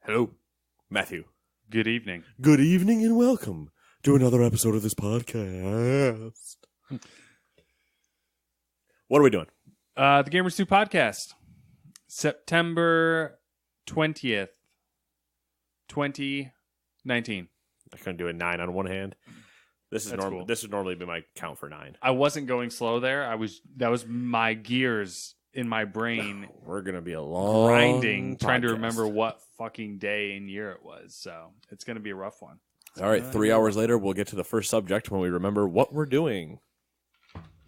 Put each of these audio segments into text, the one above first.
Hello, Matthew. Good evening. Good evening and welcome to another episode of this podcast. What are we doing? The Gamers 2 podcast. September 20th, 2019. I couldn't do a 9 on one hand. This is That's normal. cool. This would normally be my count for 9. I wasn't going slow there. That was my gears in my brain We're gonna be a long grinding, trying to podcast. remember what fucking day and year it was. So it's going to be a rough one. All right, 3 hours later, we'll get to the first subject when we remember what we're doing.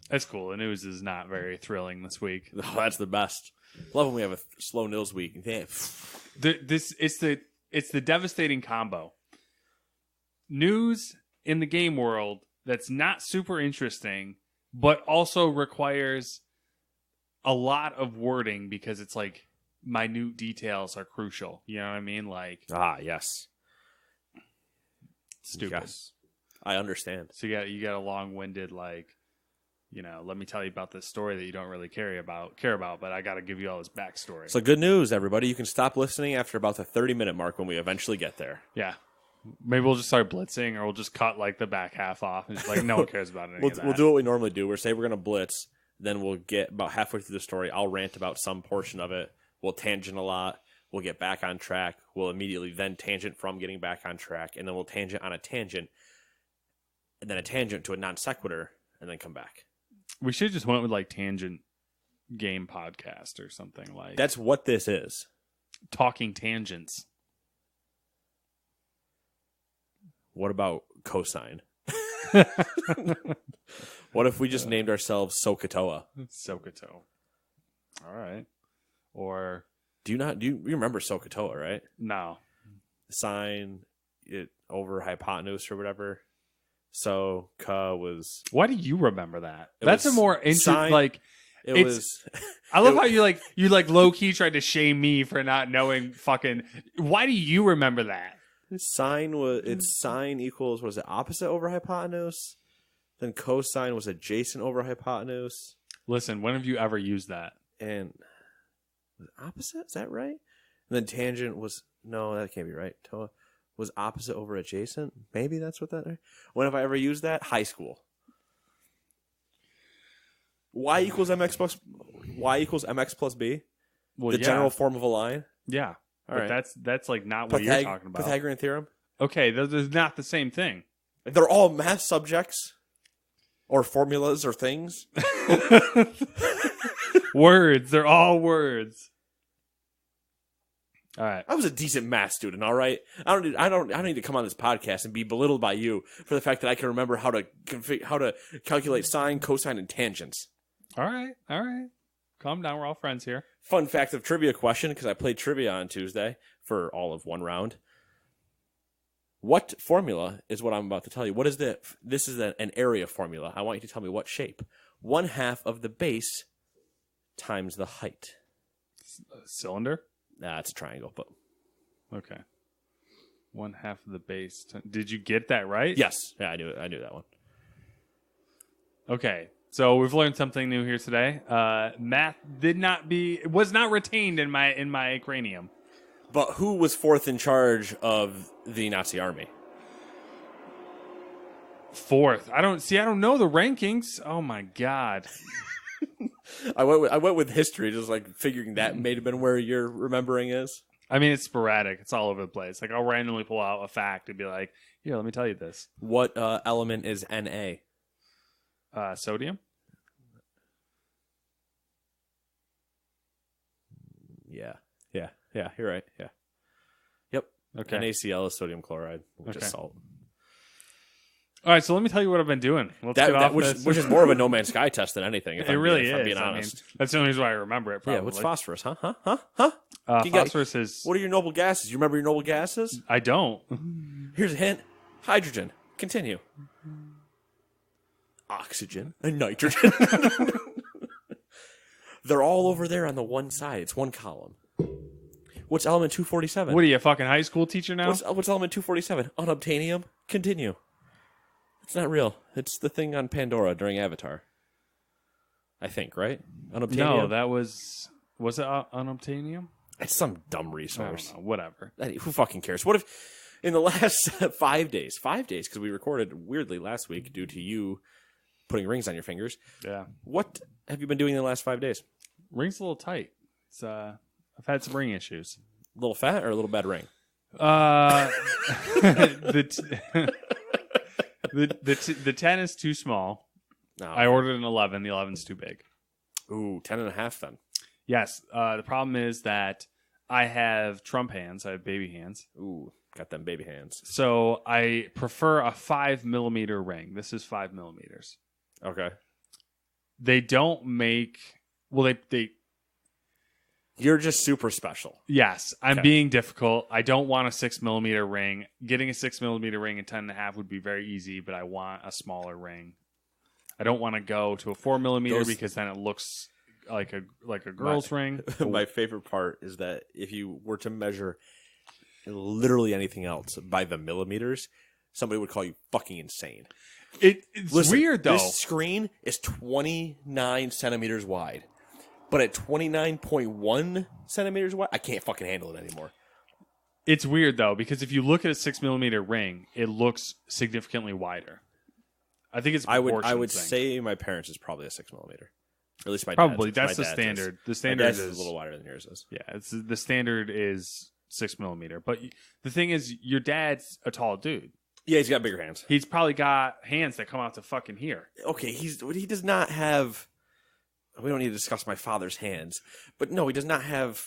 That's cool. The news is not very thrilling this week. Oh, that's the best. Love when we have a slow news week. It's the devastating combo. News in the game world that's not super interesting, but also requires a lot of wording because it's like minute details are crucial. You know what I mean? Like, Yes. stupid. Yes. I understand. So you got a long-winded, like, let me tell you about this story that you don't really care about, but I got to give you all this backstory. So good news, everybody. You can stop listening after about the 30-minute mark when we eventually get there. Yeah. Maybe we'll just start blitzing, or we'll just cut like the back half off. And just like no one cares about any of that. We'll do what we normally do. We'll say we're going to blitz. Then we'll get about halfway through the story. I'll rant about some portion of it. We'll tangent a lot. We'll get back on track. We'll immediately then tangent from getting back on track. And then we'll tangent on a tangent. And then a tangent to a non sequitur. And then come back. We should just went with like tangent game podcast or something like That's what this is. talking tangents. What about cosine? What if we just named ourselves Sokotoa? Sokoto. All right. Or Do you remember Sokotoa, right? no. Sine it over hypotenuse or whatever. So ka was Why do you remember that? It That's a was more interesting. sign- Like it It's- was I love it- how you low key tried to shame me for not knowing fucking. Why do you remember that? sine was it's sine equals what is it opposite over hypotenuse? Then cosine was adjacent over hypotenuse. Listen, when have you ever used that? And was it opposite? Is that right? And then tangent was no, that can't be right. Toa was opposite over adjacent. Maybe that's what that. When have I ever used that? High school. Y equals mx plus b. Well, The yeah, general form of a line. yeah. All But right. that's like not what you're talking about. Pythagorean theorem. Okay, those are not the same thing. They're all math subjects, or formulas, or things. Words, they're all words. All right. I was a decent math student. All right. I don't need to come on this podcast and be belittled by you for the fact that I can remember how to calculate sine, cosine, and tangents. All right. Calm down. We're all friends here. Fun fact of trivia question, because I played trivia on Tuesday for all of one round. What formula is what I'm about to tell you? What is this is an area formula. I want you to tell me what shape. 1/2 of the base times the height. Cylinder? Nah, it's a triangle, but Okay. 1/2 of the base. Did you get that right? yes. Yeah, I knew it. I knew that one. Okay. So we've learned something new here today. Math was not retained in my cranium. But who was fourth in charge of the Nazi army? Fourth. I don't know the rankings. Oh my god. I went with history, just like figuring that may have been where your remembering is. I mean, it's sporadic. It's all over the place. Like I'll randomly pull out a fact and be like, "Here, let me tell you this." What element is Na? Sodium. Yeah. You're right. Yeah. Yep. Okay. NaCl is sodium chloride, which Okay. is salt. All right. So let me tell you what I've been doing. Let's get off this. Which is more of a No Man's Sky test than anything. If It really I'm is. being I mean, honest. that's the only reason why I remember it. Probably. Yeah. What's phosphorus? Huh? You got- Phosphorus is. What are your noble gases? You remember your noble gases? I don't. Here's a hint: hydrogen. Continue. Oxygen and nitrogen. They're all over there on the one side. It's one column. What's element 247? What are you, a fucking high school teacher now? What's element 247? Unobtainium. Continue. It's not real. It's the thing on Pandora during Avatar. I think, right? Unobtainium? No, that was it unobtainium? It's some dumb I resource. don't know, whatever. Who fucking cares? What if in the last 5 days, because we recorded weirdly last week due to you putting rings on your fingers. Yeah. What have you been doing in the last 5 days? Ring's a little tight. It's I've had some ring issues. A little fat or a little bad ring? The 10 is too small. No. I ordered an 11. The 11's too big. Ooh, 10.5 then. Yes. The problem is that I have Trump hands. I have baby hands. Ooh, got them baby hands. So I prefer a 5mm ring. This is 5 millimeters. Okay. They don't make. Well, they You're just super special. Yes, I'm Okay. being difficult. I don't want a 6mm ring. Getting a 6mm ring in 10.5 would be very easy, but I want a smaller ring. I don't want to go to a 4mm because then it looks like a girl's ring. My favorite part is that if you were to measure literally anything else by the millimeters, somebody would call you fucking insane. It's Listen, weird though. This screen is 29 centimeters wide, but at 29.1 centimeters wide, I can't fucking handle it anymore. It's weird though because if you look at a 6mm ring, it looks significantly wider. I think it's a I would thing. say my parents is probably a 6mm, or at least my Probably dad's. that's the My dad's standard. The My standard dad's is a little wider than yours is. Yeah, the standard is 6mm. But the thing is, your dad's a tall dude. Yeah, he's got bigger hands. He's probably got hands that come out to fucking here. Okay, he does not have. We don't need to discuss my father's hands, but no, he does not have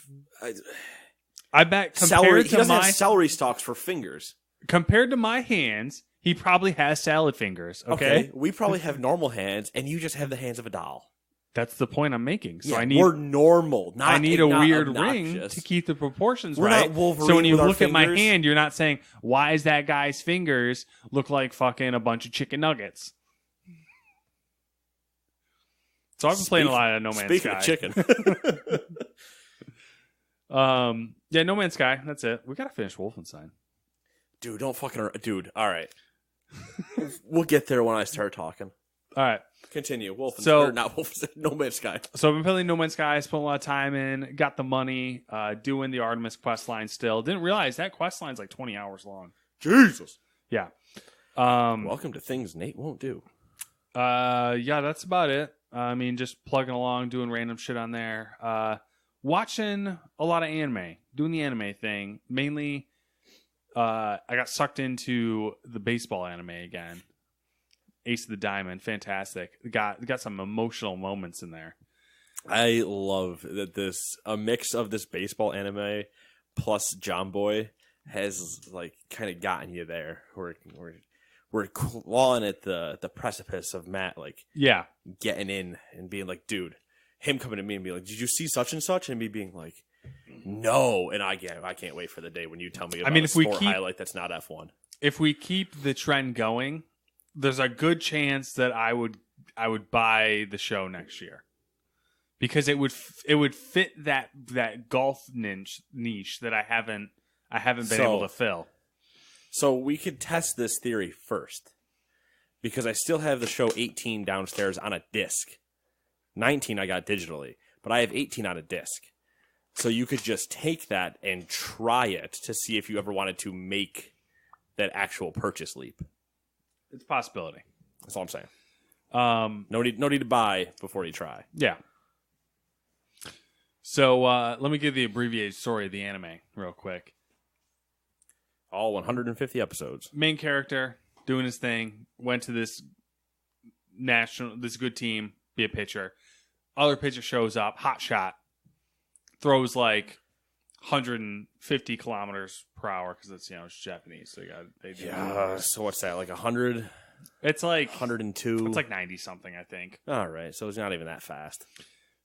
I bet celery. He compared to doesn't my have celery stalks for fingers. compared to my hands, he probably has salad fingers. Okay, We probably have normal hands, and you just have the hands of a doll. that's the point I'm making. So Yeah, I need we're normal. Not, I need a not weird obnoxious. ring to keep the proportions We're right. not Wolverine So when you with our look at my fingers. hand, you're not saying why is that guy's fingers look like fucking a bunch of chicken nuggets. So I've been playing a lot of No Man's Speaking Sky. of chicken, Yeah, No Man's Sky. That's it. We gotta finish Wolfenstein. dude, don't fucking. Dude, all right. We'll get there when I start talking. All right. Continue. Wolfenstein. So- Or not Wolfenstein. No Man's Sky. So I've been playing No Man's Sky. Spent a lot of time in. Got the money. Doing the Artemis quest line still. Didn't realize that quest line's like 20 hours long. Jesus. Yeah. Welcome to things Nate won't do. Yeah, that's about it. I mean, just plugging along, doing random shit on there. Watching a lot of anime, doing the anime thing. Mainly, I got sucked into the baseball anime again. Ace of the Diamond, fantastic. Got some emotional moments in there. I love that a mix of this baseball anime plus John Boy has like kind of gotten you there. We're clawing at the precipice of Matt like Yeah, getting in and being like, dude, him coming to me and being like, did you see such and such? And me being like, no. And I can't wait for the day when you tell me about mean, a if we sport keep- highlight that's not F1. if we keep the trend going, there's a good chance that I would buy the show next year because it would fit that golf niche that I haven't been able to fill. So we could test this theory first because I still have the show 18 downstairs on a disc. 19 I got digitally, but I have 18 on a disc. So you could just take that and try it to see if you ever wanted to make that actual purchase leap. It's a possibility. That's all I'm saying. No No need to buy before you try. Yeah. So let me give the abbreviated story of the anime real quick. All 150 episodes. Main character doing his thing, went to this good team, be a pitcher. Other pitcher shows up, hot shot, throws like 150 kilometers per hour because it's it's Japanese. So they do. So what's that? Like 100? It's like 102? It's like 90 something, I think. All right. So it's not even that fast.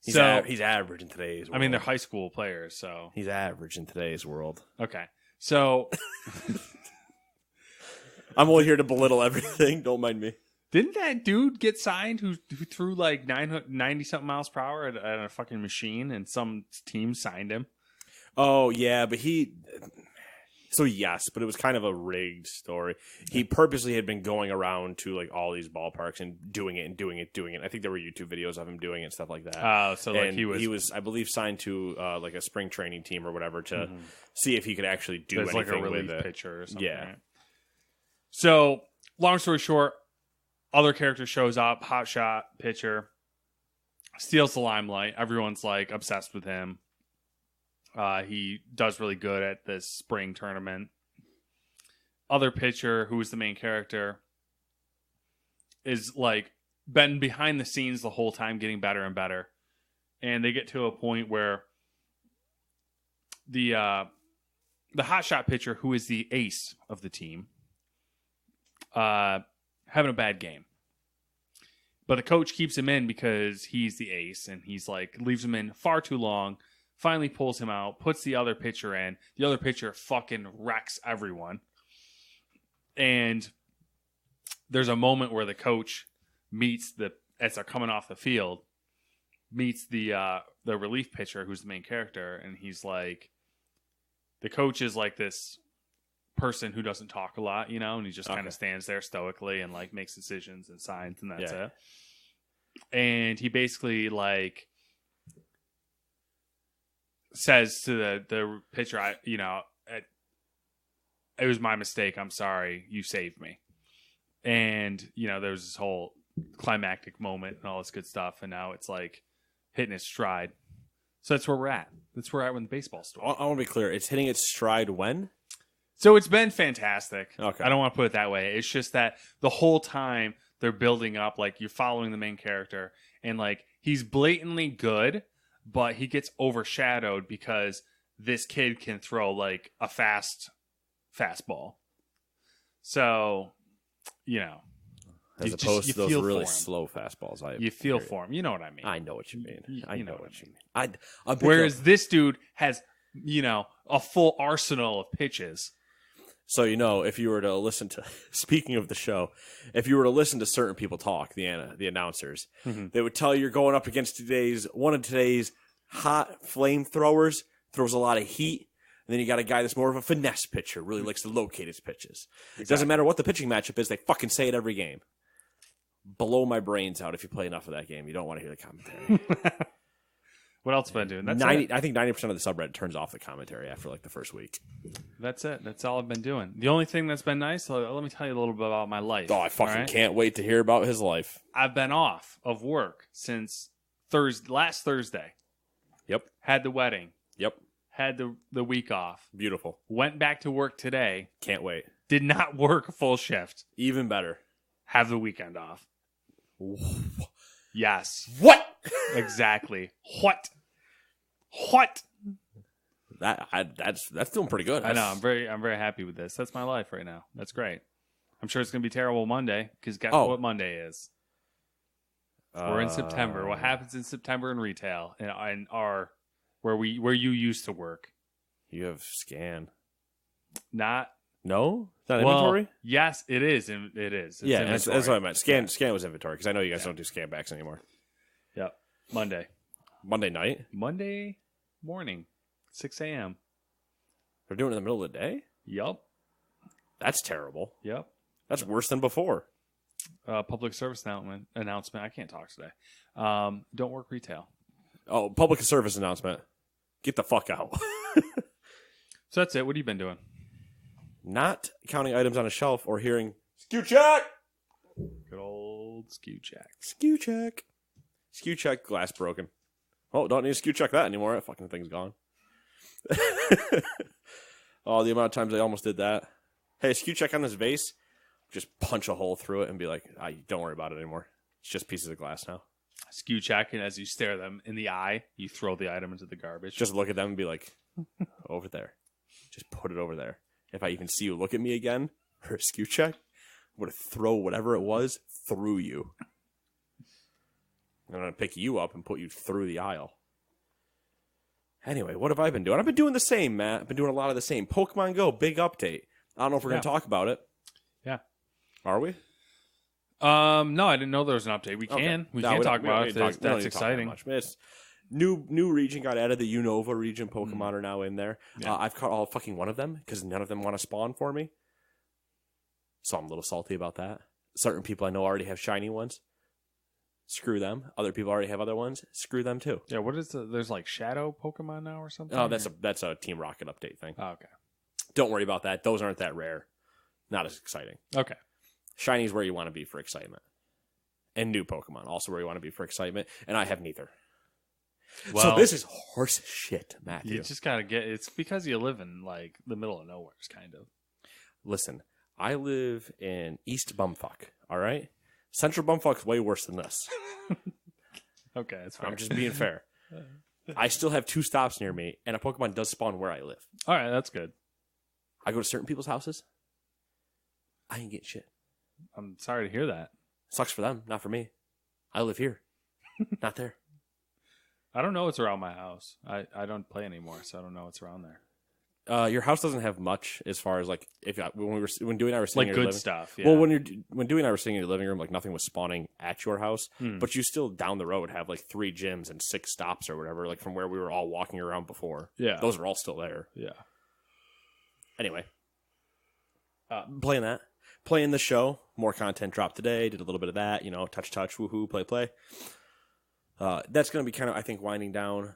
He's average in today's world. I mean, they're high school players, so He's average in today's world. okay. So I'm only here to belittle everything. Don't mind me. didn't that dude get signed who threw like 90 something miles per hour at a fucking machine, and some team signed him? Oh, yeah, but So yes, but it was kind of a rigged story. He purposely had been going around to like all these ballparks and doing it. I think there were YouTube videos of him doing it and stuff like that. Oh, so like and he was, I believe, signed to like a spring training team or whatever to see if he could actually do anything like a relief with it. pitcher or something. Yeah. Right? So long story short, other character shows up, hotshot pitcher, steals the limelight. Everyone's like obsessed with him. He does really good at this spring tournament. Other pitcher, who is the main character, is like been behind the scenes the whole time, getting better and better. And they get to a point where the hotshot pitcher, who is the ace of the team, having a bad game. But the coach keeps him in because he's the ace, and he's like leaves him in far too long. Finally pulls him out, puts the other pitcher in. The other pitcher fucking wrecks everyone. And there's a moment where the coach meets as they're coming off the field, meets the relief pitcher, who's the main character, and he's like, the coach is like this person who doesn't talk a lot, and he just kind of stands there stoically and like makes decisions and signs, and that's it. And he basically like says to the pitcher, it was my mistake. I'm sorry. You saved me. And, there was this whole climactic moment and all this good stuff. And now it's like hitting its stride. So that's where we're at. That's where we're at in the baseball story. I want to be clear. It's hitting its stride when? So it's been fantastic. Okay. I don't want to put it that way. It's just that the whole time they're building up, like you're following the main character and like he's blatantly good, but he gets overshadowed because this kid can throw like a fastball. So, as opposed to those really slow fastballs. You feel for him. You know what I mean. I know what you mean. I know what you mean. Whereas this dude has, a full arsenal of pitches. So, if you were to listen to, speaking of the show, if you were to listen to certain people talk, the announcers, they would tell you you're going up against one of today's hot flamethrowers, throws a lot of heat. And then you got a guy that's more of a finesse pitcher, really likes to locate his pitches. Exactly. It doesn't matter what the pitching matchup is, they fucking say it every game. Blow my brains out if you play enough of that game. You don't want to hear the commentary. What else have I been doing? I think 90% of the subreddit turns off the commentary after like the first week. That's it. That's all I've been doing. The only thing that's been nice, let me tell you a little bit about my life. Oh, I fucking can't wait to hear about his life. I've been off of work since last Thursday. Yep. Had the wedding. Yep. Had the week off. Beautiful. Went back to work today. Can't wait. Did not work a full shift. Even better. Have the weekend off. Yes. What? Exactly. What? That's doing pretty good. I know. I'm very happy with this. That's my life right now. That's great. I'm sure it's gonna be terrible Monday because guess what Monday is? We're in September. What happens in September in retail and where you used to work? You have scan. No? It's not inventory? Yes, it is. It is. It's that's what I meant. Scan was inventory because I know you guys don't do scan backs anymore. Yep. Monday night? Monday morning, 6 a.m. They're doing it in the middle of the day? Yep. That's terrible. Yep. That's worse than before. Public service announcement. I can't talk today. Don't work retail. Oh, public service announcement. Get the fuck out. So that's it. What have you been doing? Not counting items on a shelf or hearing SKU check. Good old SKU check. SKU check. SKU check. Glass broken. Oh, don't need to SKU check that anymore. That fucking thing's gone. Oh, the amount of times I almost did that. Hey, SKU check on this vase. Just punch a hole through it and be like, don't worry about it anymore. It's just pieces of glass now. SKU check, and as you stare them in the eye, you throw the item into the garbage. Just look at them and be like, over there. Just put it over there. If I even see you look at me again for a SKU check, I'm going to throw whatever it was through you. I'm going to pick you up and put you through the aisle. Anyway, what have I been doing? I've been doing the same, Matt. I've been doing a lot of the same. Pokemon Go, big update. I don't know if we're going to talk about it. Yeah. Are we? No, I didn't know there was an update. We can. We can talk about it. That's exciting. New region got added. The Unova region Pokemon are now in there. Yeah. I've caught all fucking one of them because none of them want to spawn for me. So I'm a little salty about that. Certain people I know already have shiny ones. Screw them. Other people already have other ones. Screw them too. Yeah, what is there's like shadow Pokemon now or something? Oh, that's a Team Rocket update thing. Oh, okay. Don't worry about that. Those aren't that rare. Not as exciting. Okay. Shiny's where you want to be for excitement. And new Pokemon also where you want to be for excitement. And I have neither. Well, so this is horse shit, Matthew. You just gotta it's because you live in like the middle of nowhere, kind of. Listen, I live in East Bumfuck, all right? Central Bumfuck's way worse than this. Okay, that's fair. I'm just being fair. I still have 2 stops near me, and a Pokemon does spawn where I live. All right, that's good. I go to certain people's houses. I ain't getting shit. I'm sorry to hear that. Sucks for them, not for me. I live here, not there. I don't know what's around my house. I don't play anymore, so I don't know what's around there. Your house doesn't have much as far as like when Dewey and I were sitting Like in your good living, stuff. Yeah. Well, when Dewey and I were sitting in your living room, like nothing was spawning at your house, but you still down the road have like 3 gyms and 6 stops or whatever, like from where we were all walking around before. Yeah. Those are all still there. Yeah. Anyway, playing the show. More content dropped today. Did a little bit of that. Touch, woohoo, play. That's going to be kind of, I think, winding down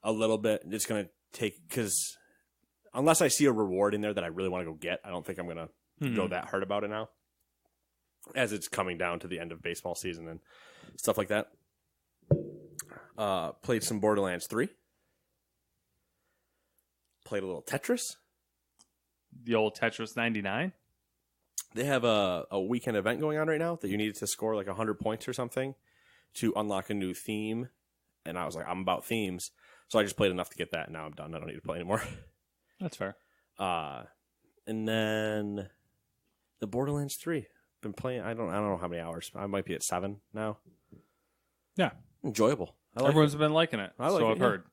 a little bit. It's going to take, because unless I see a reward in there that I really want to go get, I don't think I'm going to go that hard about it now, as it's coming down to the end of baseball season and stuff like that. Played some Borderlands 3. Played a little Tetris. The old Tetris 99. They have a weekend event going on right now that you needed to score like 100 points or something to unlock a new theme. And I was like, I'm about themes. So I just played enough to get that. Now I'm done. I don't need to play anymore. That's fair. And then the Borderlands 3. Been playing, I don't know how many hours. I might be at 7 now. Yeah. Enjoyable. Everyone's been liking it. I like so it, I've yeah. heard.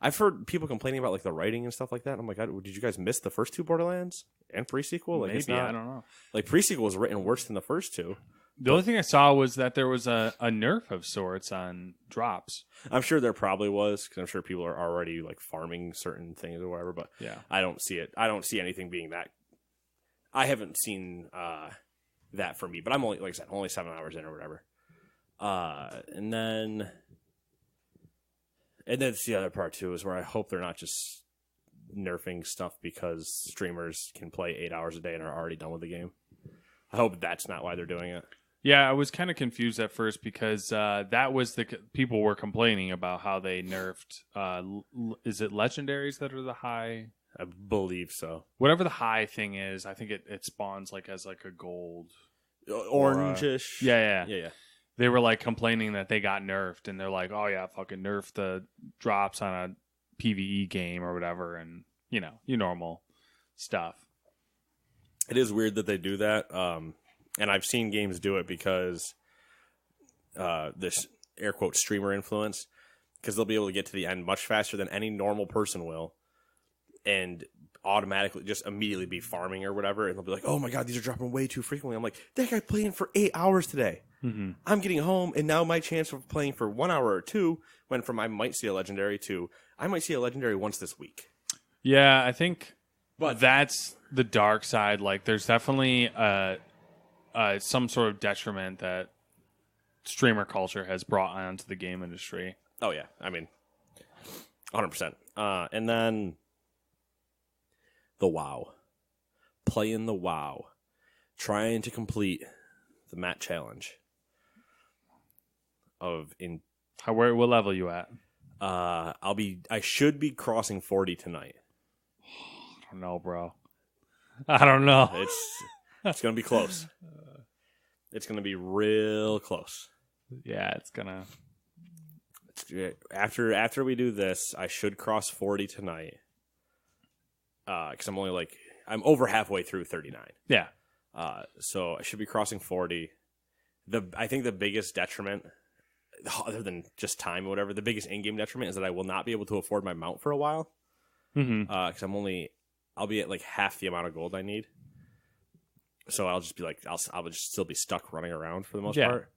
I've heard people complaining about like the writing and stuff like that. I'm like, did you guys miss the first 2 Borderlands and pre-sequel? Like, Maybe, I don't know. Like pre-sequel was written worse than the first 2. The only thing I saw was that there was a nerf of sorts on drops. I'm sure there probably was, because I'm sure people are already like farming certain things or whatever. But yeah, I don't see it. I don't see anything being that. I haven't seen that for me, but I'm only, like I said, only 7 hours in or whatever. And then it's the other part too, is where I hope they're not just nerfing stuff because streamers can play 8 hours a day and are already done with the game. I hope that's not why they're doing it. Yeah, I was kind of confused at first because that was people were complaining about how they nerfed. Is it legendaries that are the high? I believe so. Whatever the high thing is, I think it spawns like as like a gold, orangish. Yeah. Yeah. They were like complaining that they got nerfed, and they're like, "Oh yeah, fucking nerf the drops on a PvE game or whatever," and your normal stuff. It is weird that they do that, and I've seen games do it because this air quote streamer influence, because they'll be able to get to the end much faster than any normal person will, and automatically just immediately be farming or whatever, and they'll be like, "Oh my god, these are dropping way too frequently." I'm like, "That guy playing for 8 hours today." Mm-hmm. I'm getting home, and now my chance of playing for 1 hour or 2 went from I might see a legendary to I might see a legendary once this week. Yeah, I think But that's the dark side. Like, there's definitely some sort of detriment that streamer culture has brought onto the game industry. oh yeah, I mean, 100%. And then the WoW, playing the WoW, trying to complete the mat challenge. What level you at? I should be crossing 40 tonight. I don't know, bro. I don't know. It's gonna be close. It's gonna be real close. Yeah, it's gonna. After we do this, I should cross 40 tonight. Because I'm over halfway through 39. Yeah. So I should be crossing 40. I think the biggest detriment, other than just time or whatever, the biggest in-game detriment is that I will not be able to afford my mount for a while. Mm-hmm. Because I'll be at like half the amount of gold I need. So I'll just be like, I'll just still be stuck running around for the most part.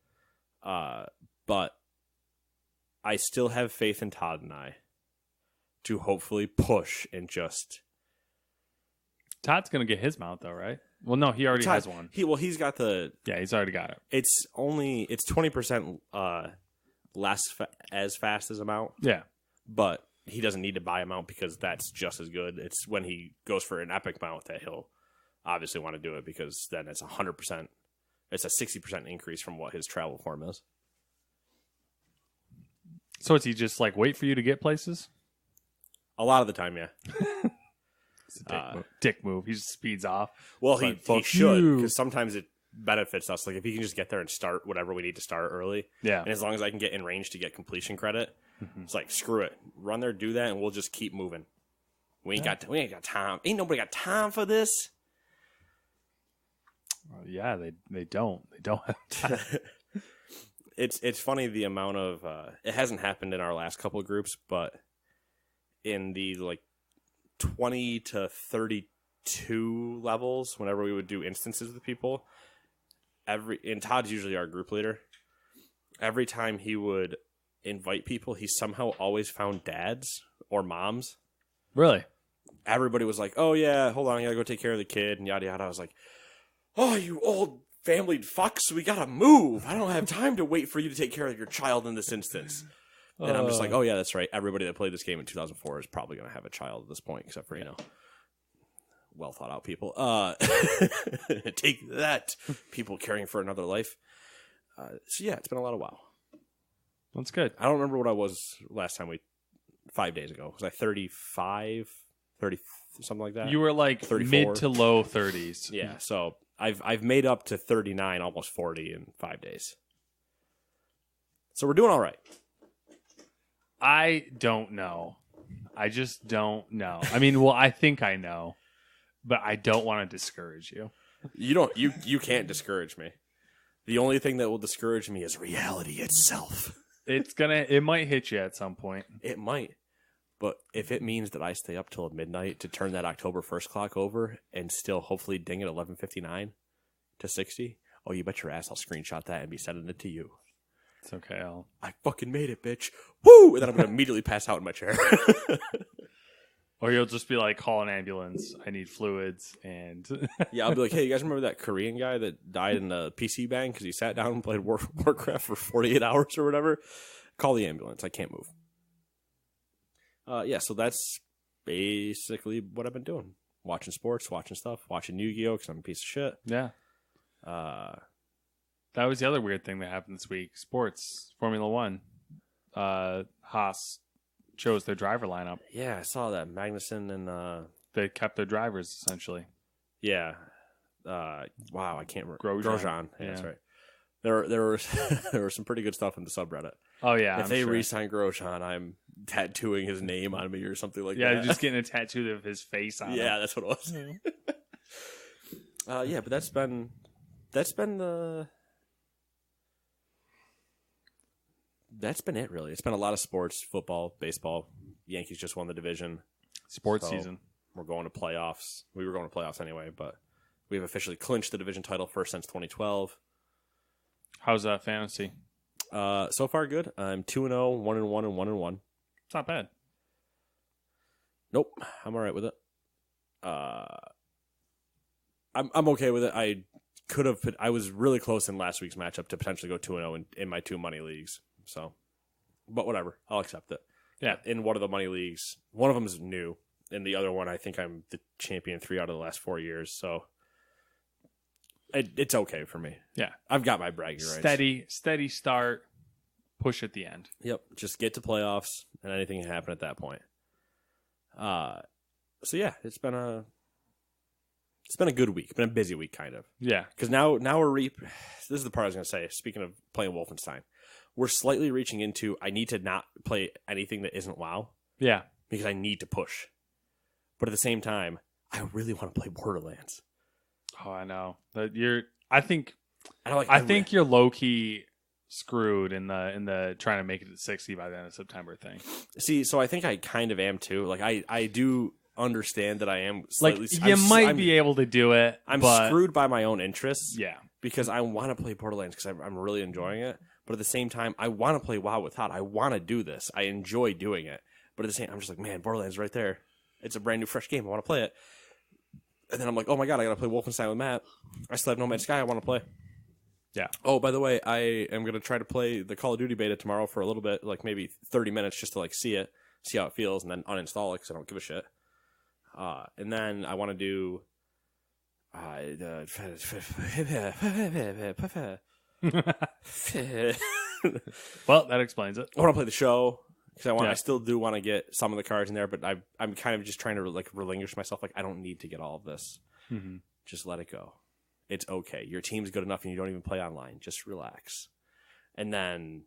But I still have faith in Todd and I to hopefully push and just. Todd's gonna get his mount though, right? Well, no, he already has one. He's got the. Yeah, he's already got it. It's 20% less as fast as a mount. Yeah, but he doesn't need to buy a mount because that's just as good. It's when he goes for an epic mount that he'll obviously want to do it because then it's 100%. It's a 60% increase from what his travel form is. So is he just like wait for you to get places? A lot of the time, yeah. It's a dick move. He just speeds off. Well, he should, because sometimes it benefits us. Like if he can just get there and start whatever we need to start early. Yeah. And as long as I can get in range to get completion credit, it's like screw it. Run there, do that, and we'll just keep moving. We ain't got time. Ain't nobody got time for this. Well, yeah, they don't. They don't have time. It's funny the amount of it hasn't happened in our last couple of groups, but in the like 20 to 32 levels, whenever we would do instances with people, and Todd's usually our group leader. Every time he would invite people, he somehow always found dads or moms. Really? Everybody was like, "Oh yeah, hold on, I gotta go take care of the kid," and yada yada. I was like, "Oh, you old family fucks, we gotta move. I don't have time to wait for you to take care of your child in this instance." And I'm just like, "Oh yeah, that's right. Everybody that played this game in 2004 is probably gonna have a child at this point, except for well thought out people. Take that, people caring for another life." So yeah, it's been a lot of WoW. That's good. I don't remember what I was last time 5 days ago. Was I 35, 30, something like that? You were like 34. mid to low 30s. Yeah, so I've made up to 39, almost 40 in 5 days. So we're doing all right. I don't know. I just don't know. I mean, well, I think I know, but I don't want to discourage you. You can't discourage me. The only thing that will discourage me is reality itself. It might hit you at some point. It might. But if it means that I stay up till midnight to turn that October 1st clock over and still hopefully ding at 11:59 to 60, oh, you bet your ass I'll screenshot that and be sending it to you. It's okay. I fucking made it, bitch. Woo! And then I'm going to immediately pass out in my chair. Or you'll just be like, call an ambulance. I need fluids. And yeah, I'll be like, hey, you guys remember that Korean guy that died in a PC bang because he sat down and played Warcraft for 48 hours or whatever? Call the ambulance. I can't move. Yeah, so that's basically what I've been doing. Watching sports, watching stuff, watching Yu-Gi-Oh! Because I'm a piece of shit. Yeah. That was the other weird thing that happened this week. Sports, Formula One. Haas chose their driver lineup. Yeah, I saw that. Magnussen and... They kept their drivers, essentially. Yeah. Wow, I can't remember. Grosjean. Yeah, that's right. There was some pretty good stuff in the subreddit. Oh, yeah. If they re-sign Grosjean, I'm tattooing his name on me or something like that. Yeah, just getting a tattoo of his face on Yeah, him. that's what it was. Yeah, but that's been it, really. It's been a lot of sports, football, baseball. Yankees just won the division. Sports season. We're going to playoffs. We were going to playoffs anyway, but we've officially clinched the division title first since 2012. How's that fantasy? So far, good. I'm 2-0, 1-1, and 1-1. It's not bad. Nope, I'm all right with it. I'm okay with it. I was really close in last week's matchup to potentially go 2-0 in my 2 money leagues. So, but whatever, I'll accept it. Yeah. In one of the money leagues, one of them is new, and the other one I think I'm the champion 3 out of the last 4 years. So, it's okay for me. Yeah, I've got my bragging rights. Steady start, push at the end. Yep, just get to playoffs, and anything can happen at that point. So yeah, it's been a good week, been a busy week, kind of. Yeah, because now we're this is the part I was going to say. Speaking of playing Wolfenstein, we're slightly reaching into I need to not play anything that isn't WoW. Yeah, because I need to push, but at the same time, I really want to play Borderlands. Oh, I know that I think you're low key screwed in the trying to make it to 60 by the end of September thing. See, so I think I kind of am too. Like I do understand that I am slightly. Like you might be able to do it. I'm but, screwed by my own interests. Yeah, because I want to play Borderlands because I'm really enjoying it. But at the same time, I want to play WoW with Todd. I want to do this. I enjoy doing it. But at the same time, I'm just like, man, Borderlands right there. It's a brand new, fresh game. I want to play it. And then I'm like, oh my god, I got to play Wolfenstein with Matt. I still have No Man's Sky I want to play. Yeah. Oh, by the way, I am going to try to play the Call of Duty beta tomorrow for a little bit, like maybe 30 minutes just to like see it, see how it feels, and then uninstall it because I don't give a shit. And then I want to do... Well, that explains it. I want to play the show because I still do want to get some of the cards in there, but I'm kind of just trying to like relinquish myself. Like I don't need to get all of this. Mm-hmm. Just let it go. It's okay. Your team's good enough, and you don't even play online. Just relax. And then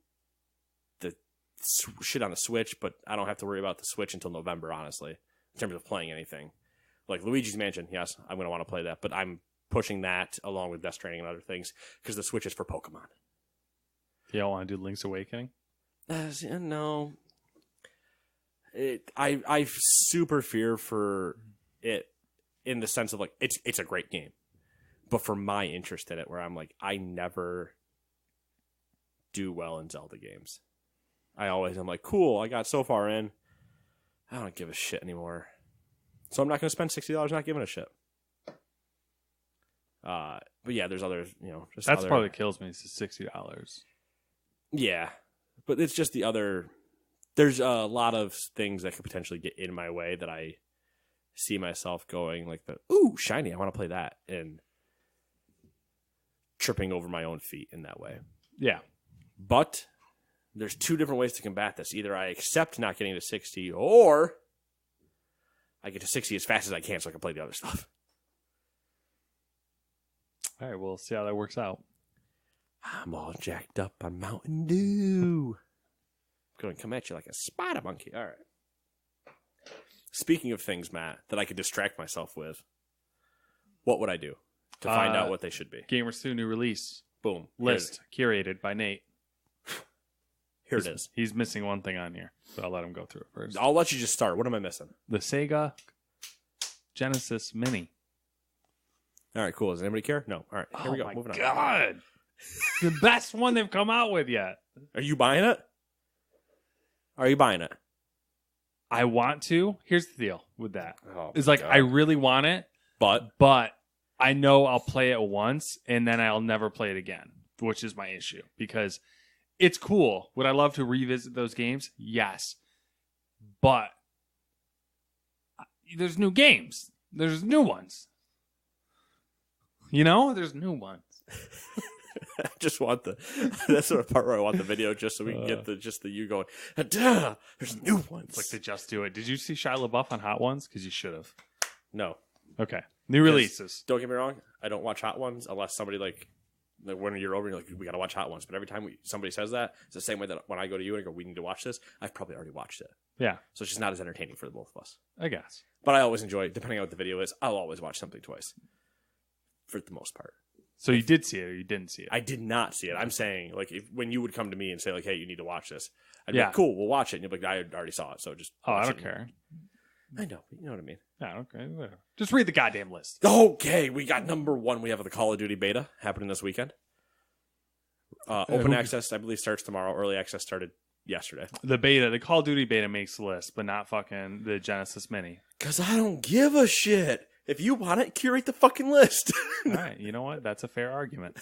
the shit on the Switch, but I don't have to worry about the Switch until November, honestly, in terms of playing anything. Like Luigi's Mansion, yes, I'm going to want to play that, but I'm pushing that along with Death Stranding and other things because the Switch is for Pokemon. You don't want to do Link's Awakening? No. I super fear for it in the sense of like it's a great game, but for my interest in it, where I'm like I never do well in Zelda games. I'm like cool, I got so far in, I don't give a shit anymore, so I'm not going to spend $60 not giving a shit. But yeah, there's others, just that's other... part that kills me. It's $60. Yeah, but it's just the other. There's a lot of things that could potentially get in my way that I see myself going like ooh, shiny, I want to play that, and tripping over my own feet in that way. Yeah. But there's two different ways to combat this. Either I accept not getting to 60, or I get to 60 as fast as I can so I can play the other stuff. All right, we'll see how that works out. I'm all jacked up on Mountain Dew. I'm going to come at you like a spider monkey. All right. Speaking of things, Matt, that I could distract myself with, what would I do to find out what they should be? Gamers 2 new release. Boom. List curated by Nate. Here it is. He's missing one thing on here, so I'll let him go through it first. I'll let you just start. What am I missing? The Sega Genesis Mini. All right, cool. Does anybody care? No. All right, here we go. Moving on. God. The best one they've come out with yet. Are you buying it? Are you buying it? I want to. Here's the deal with that. Oh, it's like, God. I really want it, but I know I'll play it once, and then I'll never play it again, which is my issue. Because it's cool. Would I love to revisit those games? Yes. But there's new games. There's new ones. There's new ones. I just want that's the part where I want the video just so we can get the you going, duh, there's new ones. Like to just do it. Did you see Shia LaBeouf on Hot Ones? Because you should have. No. Okay. New releases. Don't get me wrong. I don't watch Hot Ones unless somebody like when you're over, you're like, we got to watch Hot Ones. But every time somebody says that, it's the same way that when I go to you and I go, we need to watch this, I've probably already watched it. Yeah. So it's just not as entertaining for the both of us. I guess. But I always enjoy, depending on what the video is, I'll always watch something twice. For the most part. So you did see it or you didn't see it? I did not see it. I'm saying, like, when you would come to me and say, like, hey, you need to watch this, I'd be Yeah. like, cool, we'll watch it. And you'll be like, I already saw it, so just I watch don't it. care. I know, but you know what I mean. Yeah, okay, whatever. Just read the goddamn list. Okay, we got number one. We have the Call of Duty beta happening this weekend. Open access, I believe, starts tomorrow. Early access started yesterday. The Call of Duty beta makes the list, but not fucking the Genesis Mini. Because I don't give a shit. If you want it, curate the fucking list. All right, you know what? That's a fair argument.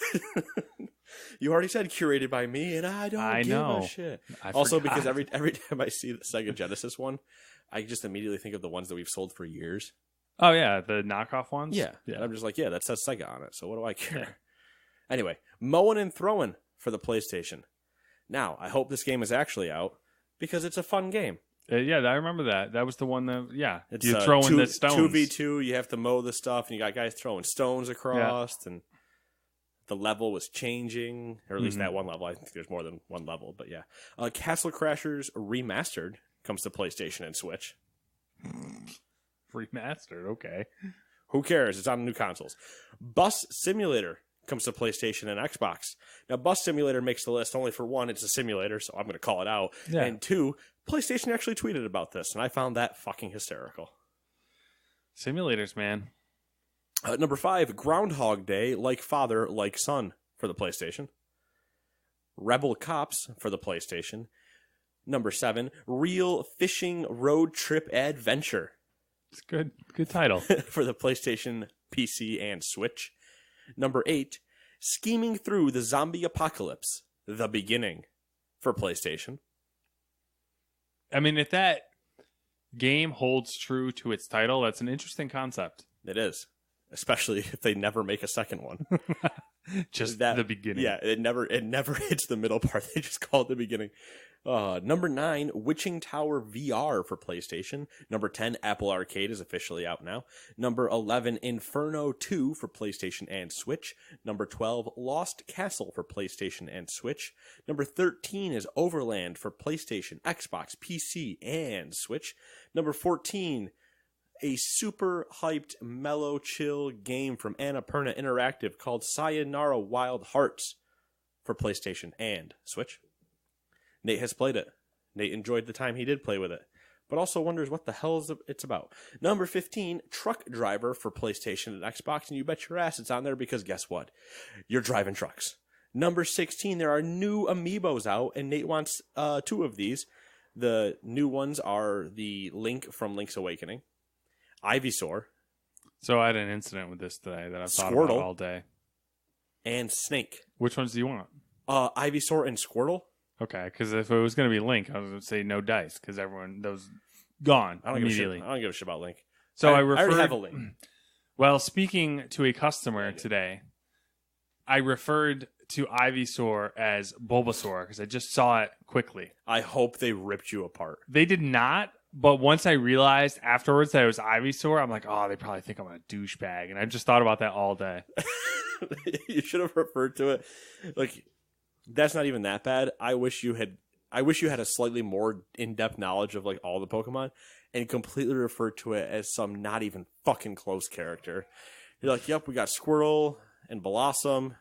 You already said curated by me, and I don't give a shit. Also, because every time I see the Sega Genesis one, I just immediately think of the ones that we've sold for years. Oh, yeah, the knockoff ones? Yeah. And I'm just like, yeah, that says Sega on it, so what do I care? Yeah. Anyway, mowing and throwing for the PlayStation. Now, I hope this game is actually out, because it's a fun game. Yeah, I remember that. That was the one that, yeah. It's you throw in the stones. 2v2, you have to mow the stuff, and you got guys throwing stones across, and the level was changing, or at least that one level. I think there's more than one level, but yeah. Castle Crashers Remastered comes to PlayStation and Switch. Remastered, okay. Who cares? It's on new consoles. Bus Simulator comes to PlayStation and Xbox. Now, Bus Simulator makes the list only for one, it's a simulator, so I'm going to call it out. Yeah. And two, PlayStation actually tweeted about this, and I found that fucking hysterical. Simulators, man. Number 5, Groundhog Day, Like Father, Like Son for the PlayStation. Rebel Cops for the PlayStation. Number 7, Real Fishing Road Trip Adventure. It's good. Good title. For the PlayStation, PC, and Switch. Number 8, Scheming Through the Zombie Apocalypse, The Beginning, for PlayStation. I mean, if that game holds true to its title, that's an interesting concept. It is, especially if they never make a second one. Just The Beginning. Yeah, it never hits the middle part. They just call it The Beginning. Number 9, Witching Tower VR for PlayStation. Number 10, Apple Arcade is officially out now. Number 11, Inferno 2 for PlayStation and Switch. Number 12, Lost Castle for PlayStation and Switch. Number 13 is Overland for PlayStation, Xbox, PC, and Switch. Number 14, a super hyped, mellow, chill game from Annapurna Interactive called Sayonara Wild Hearts for PlayStation and Switch. Nate has played it. Nate enjoyed the time he did play with it, but also wonders what the hell it's about. Number 15, Truck Driver for PlayStation and Xbox, and you bet your ass it's on there because guess what? You're driving trucks. Number 16, there are new amiibos out, and Nate wants 2 of these. The new ones are the Link from Link's Awakening, Ivysaur. So I had an incident with this today that I've thought Squirtle, about all day. And Snake. Which ones do you want? Ivysaur and Squirtle. Okay, because if it was going to be Link, I was going to say no dice because those gone immediately. I don't give a shit about Link. So I already have a Link. Well, speaking to a customer today, I referred to Ivysaur as Bulbasaur because I just saw it quickly. I hope they ripped you apart. They did not, but once I realized afterwards that it was Ivysaur, I'm like, oh, they probably think I'm a douchebag, and I just thought about that all day. You should have referred to it like. That's not even that bad. I wish you had a slightly more in-depth knowledge of like all the Pokemon and completely referred to it as some not even fucking close character. You're like, yep, we got Squirtle and Blossom,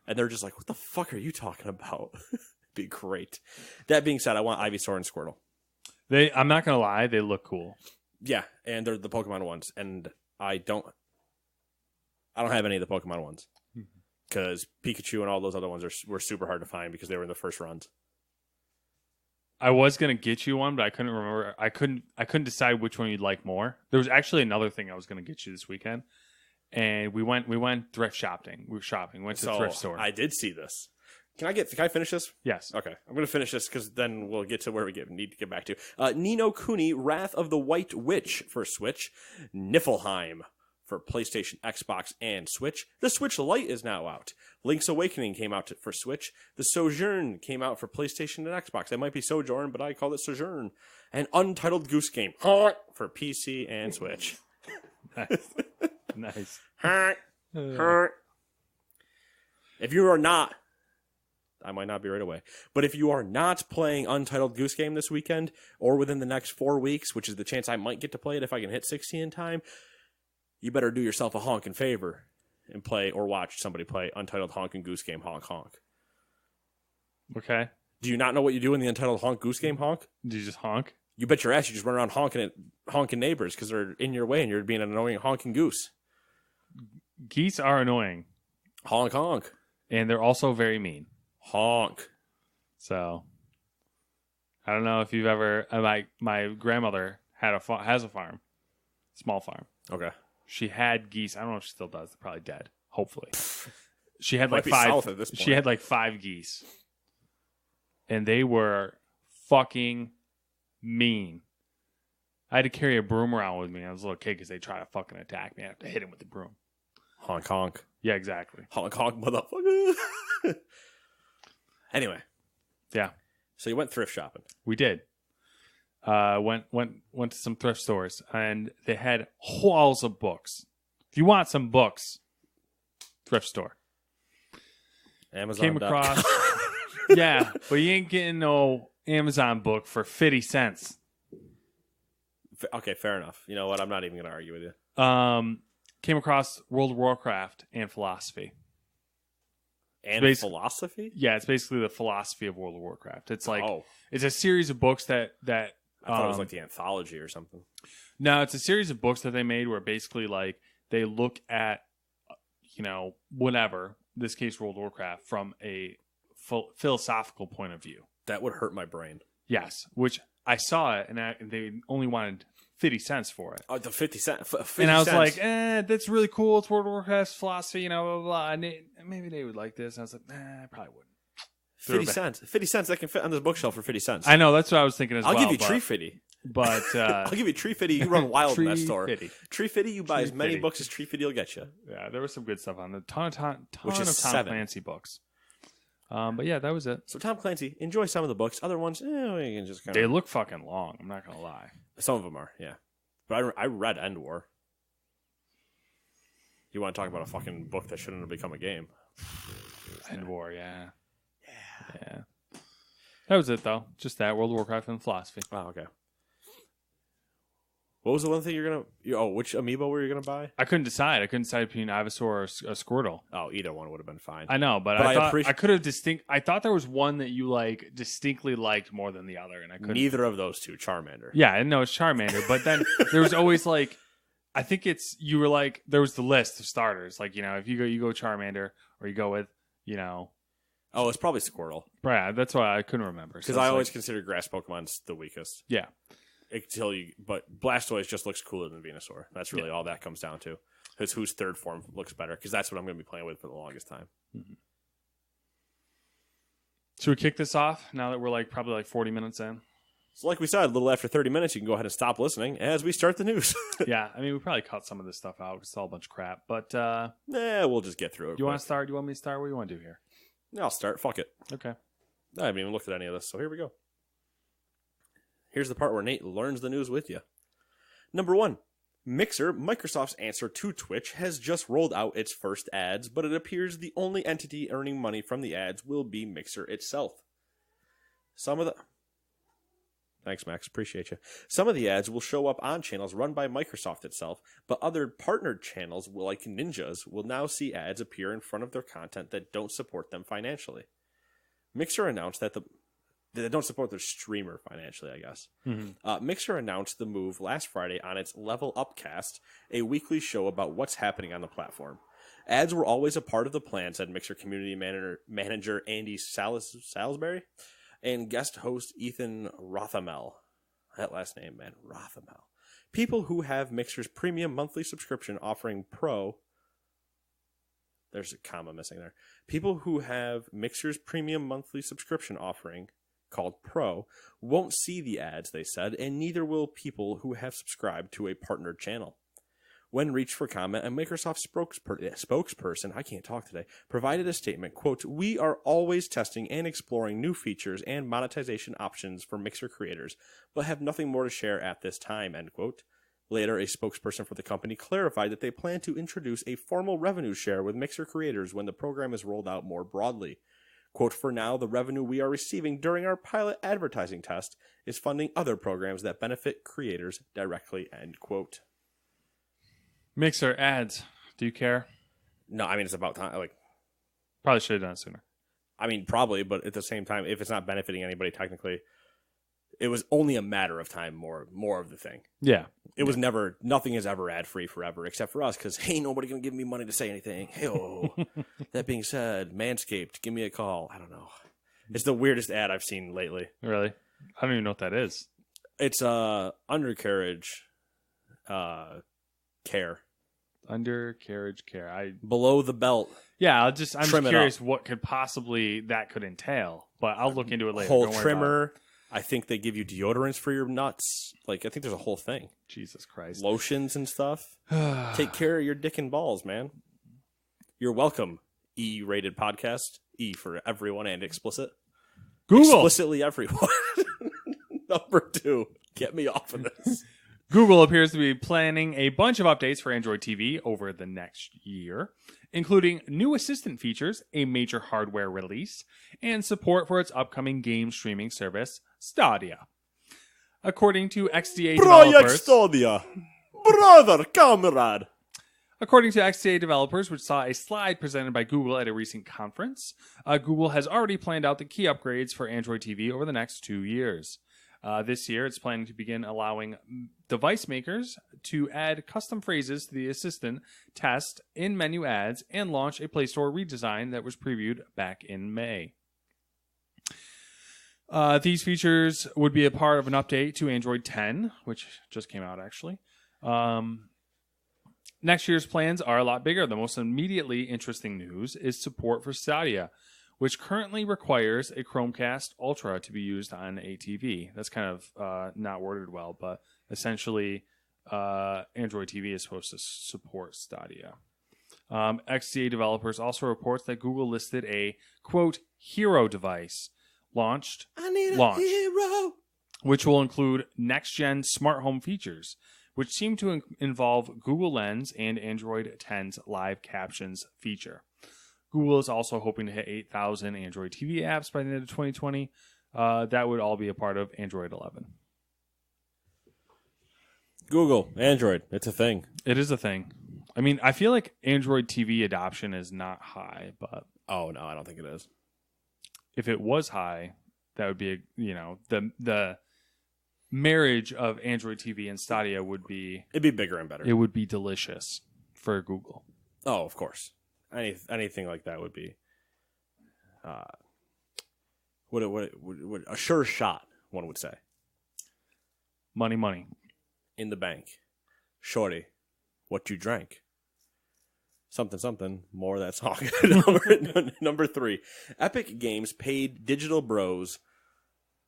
and they're just like, what the fuck are you talking about? It'd be great. That being said, I want Ivysaur and Squirtle. I'm not gonna lie, they look cool. Yeah, and they're the Pokemon ones, and I don't have any of the Pokemon ones. Because Pikachu and all those other ones were super hard to find because they were in the first runs. I was gonna get you one, but I couldn't remember. I couldn't decide which one you'd like more. There was actually another thing I was gonna get you this weekend, and we went thrift shopping. We went to the thrift store. I did see this. Can I finish this? Yes. Okay, I'm gonna finish this because then we'll get to where we need to get back to. Ni no Kuni: Wrath of the White Witch for Switch, Niflheim for PlayStation, Xbox, and Switch. The Switch Lite is now out. Link's Awakening came out for Switch. The Sojourn came out for PlayStation and Xbox. It might be Sojourn, but I call it Sojourn. And Untitled Goose Game for PC and Switch. Nice. If you are not, I might not be right away, but if you are not playing Untitled Goose Game this weekend or within the next 4 weeks, which is the chance I might get to play it if I can hit 60 in time, you better do yourself a honking favor and play or watch somebody play Untitled Honk and Goose Game Honk Honk. Okay. Do you not know what you do in the Untitled Honk Goose Game Honk? Do you just honk? You bet your ass you just run around honking neighbors because they're in your way and you're being an annoying honking goose. Geese are annoying. Honk honk. And they're also very mean. Honk. So, I don't know if you've ever... my grandmother has a farm. Small farm. Okay. She had geese. I don't know if she still does. They're probably dead. Hopefully. She had like Might be 5. south at this point. She had like 5 geese. And they were fucking mean. I had to carry a broom around with me when I was a little kid because they try to fucking attack me. I have to hit him with the broom. Honk honk. Yeah, exactly. Honk honk, motherfucker. Anyway. Yeah. So you went thrift shopping. We did. Went to some thrift stores and they had walls of books. If you want some books, thrift store. Amazon. Came across. Yeah, but you ain't getting no Amazon book for 50 cents. Okay, fair enough. You know what? I'm not even going to argue with you. Came across World of Warcraft and philosophy. And philosophy? Yeah, it's basically the philosophy of World of Warcraft. It's like it's a series of books that I thought it was like the anthology or something. No, it's a series of books that they made where basically like they look at whatever, in this case World of Warcraft, from a philosophical point of view. That would hurt my brain. Yes, which I saw it, and they only wanted 50 cents for it. Oh, the 50 cents. 50 and I was cents. like, that's really cool. It's World of Warcraft's philosophy, blah, blah, blah. And maybe they would like this. And I was like, I probably wouldn't. 50 cents. 50 cents that can fit on this bookshelf for 50 cents. I know, that's what I was thinking as well. I'll give you Tree Fitty. But I'll give you Tree Fitty. You run wild in that store. Fitty. Tree Fitty, you buy Tree as many Fitty. books as Tree Fitty will get you. Yeah, there was some good stuff on the ton of Tom seven. Clancy books. But yeah, that was it. So Tom Clancy, enjoy some of the books. Other ones, we can just kind They of... look fucking long. I'm not going to lie. Some of them are, yeah. But I read End War. You want to talk about a fucking book that shouldn't have become a game? End War, yeah. That was it, though. Just that, World of Warcraft and philosophy. Oh, okay. What was the one thing you're going to... Oh, which amiibo were you going to buy? I couldn't decide. Between Ivysaur or a Squirtle. Oh, either one would have been fine. I know, but I thought I could have I thought there was one that you distinctly liked more than the other, and I couldn't. Neither of those two, Charmander. Yeah, I know it's Charmander, but then there was always I think you were there was the list of starters. If you go Charmander or you go with, Oh, it's probably Squirtle. Right, that's why I couldn't remember. Because I always consider grass Pokemon's the weakest. Yeah. But Blastoise just looks cooler than Venusaur. That's really all that comes down to. Because whose third form looks better? Because that's what I'm going to be playing with for the longest time. Mm-hmm. Should we kick this off now that we're probably 40 minutes in? So like we said, a little after 30 minutes, you can go ahead and stop listening as we start the news. Yeah, I mean, we probably cut some of this stuff out because it's all a bunch of crap. But we'll just get through it. You want to start? Do you want me to start? What do you want to do here? I'll start. Fuck it. Okay. I haven't even looked at any of this, so here we go. Here's the part where Nate learns the news with you. Number 1. Mixer, Microsoft's answer to Twitch, has just rolled out its first ads, but it appears the only entity earning money from the ads will be Mixer itself. Thanks, Max. Appreciate you. Some of the ads will show up on channels run by Microsoft itself, but other partnered channels, like Ninjas, will now see ads appear in front of their content that don't support them financially. Mixer announced that they don't support their streamer financially, I guess. Mm-hmm. Mixer announced the move last Friday on its Level Upcast, a weekly show about what's happening on the platform. Ads were always a part of the plan, said Mixer community manager Andy Salisbury and guest host Ethan Rothamel. That last name, man, Rothamel. People who have Mixer's premium monthly subscription offering Pro... There's a comma missing there. People who have Mixer's premium monthly subscription offering, called Pro, won't see the ads, they said, and neither will people who have subscribed to a partnered channel. When reached for comment, a Microsoft spokesperson, I can't talk today, provided a statement, quote, "We are always testing and exploring new features and monetization options for Mixer creators, but have nothing more to share at this time," end quote. Later, a spokesperson for the company clarified that they plan to introduce a formal revenue share with Mixer creators when the program is rolled out more broadly. Quote, "For now, the revenue we are receiving during our pilot advertising test is funding other programs that benefit creators directly," end quote. Mixer ads. Do you care? No, I mean, it's about time. Probably should have done it sooner. I mean, probably, but at the same time, if it's not benefiting anybody technically, it was only a matter of time, more of the thing. Yeah. It was never, nothing is ever ad-free forever, except for us, because ain't nobody going to give me money to say anything. Hey-oh. That being said, Manscaped, give me a call. I don't know. It's the weirdest ad I've seen lately. Really? I don't even know what that is. It's undercarriage care. Undercarriage care. Below the belt. Yeah, I'm just Trim curious what could possibly that could entail, but I'll look into it later. Whole trimmer. I think they give you deodorants for your nuts. I think there's a whole thing. Jesus Christ. Lotions and stuff. Take care of your dick and balls, man. You're welcome, E-rated podcast. E for everyone and explicit. Google. Explicitly everyone. Number 2. Get me off of this. Google appears to be planning a bunch of updates for Android TV over the next year, including new assistant features, a major hardware release, and support for its upcoming game streaming service, Stadia. According to XDA developers... Stadia. Brother, comrade. According to XDA developers, which saw a slide presented by Google at a recent conference, Google has already planned out the key upgrades for Android TV over the next 2 years. This year, it's planning to begin allowing device makers to add custom phrases to the assistant, test in-menu ads, and launch a Play Store redesign that was previewed back in May. These features would be a part of an update to Android 10, which just came out, actually. Next year's plans are a lot bigger. The most immediately interesting news is support for Stadia, which currently requires a Chromecast Ultra to be used on a TV. That's kind of not worded well, but essentially Android TV is supposed to support Stadia. XDA developers also reports that Google listed a, quote, hero device launched, hero, which will include next-gen smart home features, which seem to involve Google Lens and Android 10's live captions feature. Google is also hoping to hit 8,000 Android TV apps by the end of 2020. That would all be a part of Android 11. Google, Android, it's a thing. It is a thing. I mean, I feel like Android TV adoption is not high, but... Oh, no, I don't think it is. If it was high, that would be, the marriage of Android TV and Stadia would be... It'd be bigger and better. It would be delicious for Google. Oh, of course. Anything like that would be... would a sure shot, one would say. Money. In the bank. Shorty, what you drank? Something, more of that song. Number 3. Epic Games paid Digital Bros.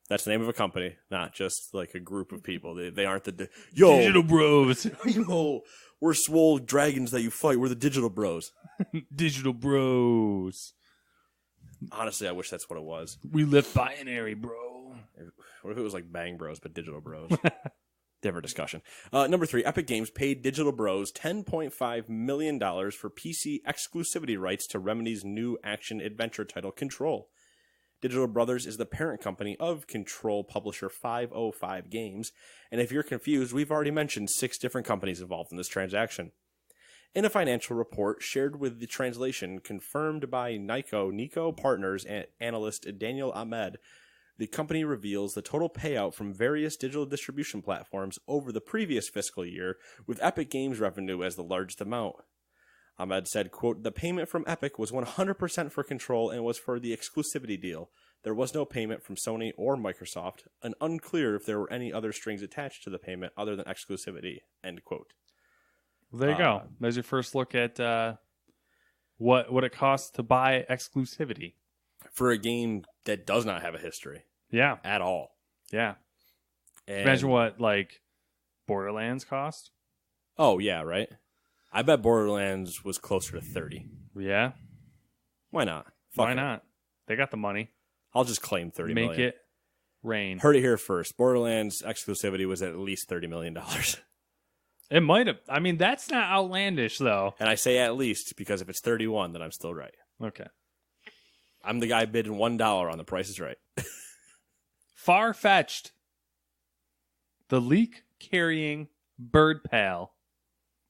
That's the name of a company, not just like a group of people. They aren't the... Digital Bros. Yo, we're swole dragons that you fight. We're the Digital Bros. Digital Bros. Honestly, I wish that's what it was. We live binary, bro. What if it was like Bang Bros, but Digital Bros? Different discussion. Number 3, Epic Games paid Digital Bros $10.5 million for PC exclusivity rights to Remedy's new action-adventure title, Control. Digital Brothers is the parent company of Control publisher 505 Games, and if you're confused, we've already mentioned 6 different companies involved in this transaction. In a financial report shared with the translation confirmed by Nico Partners and analyst Daniel Ahmed, the company reveals the total payout from various digital distribution platforms over the previous fiscal year, with Epic Games revenue as the largest amount. Ahmed said, quote, the payment from Epic was 100% for Control and was for the exclusivity deal. There was no payment from Sony or Microsoft, and unclear if there were any other strings attached to the payment other than exclusivity, end quote. Well, there you go. There's your first look at what it costs to buy exclusivity. For a game that does not have a history. Yeah. At all. Yeah. And imagine what, like, Borderlands cost? Oh, yeah, right? I bet Borderlands was closer to 30. Yeah. Why not? Why not? They got the money. I'll just claim 30 Make million. it rain. Heard it here first. Borderlands exclusivity was at least $30 million. It might have. I mean, that's not outlandish, though. And I say at least because if it's 31, then I'm still right. Okay. I'm the guy bidding $1 on The Price is Right. Sirfetch'd, the leak-carrying bird pal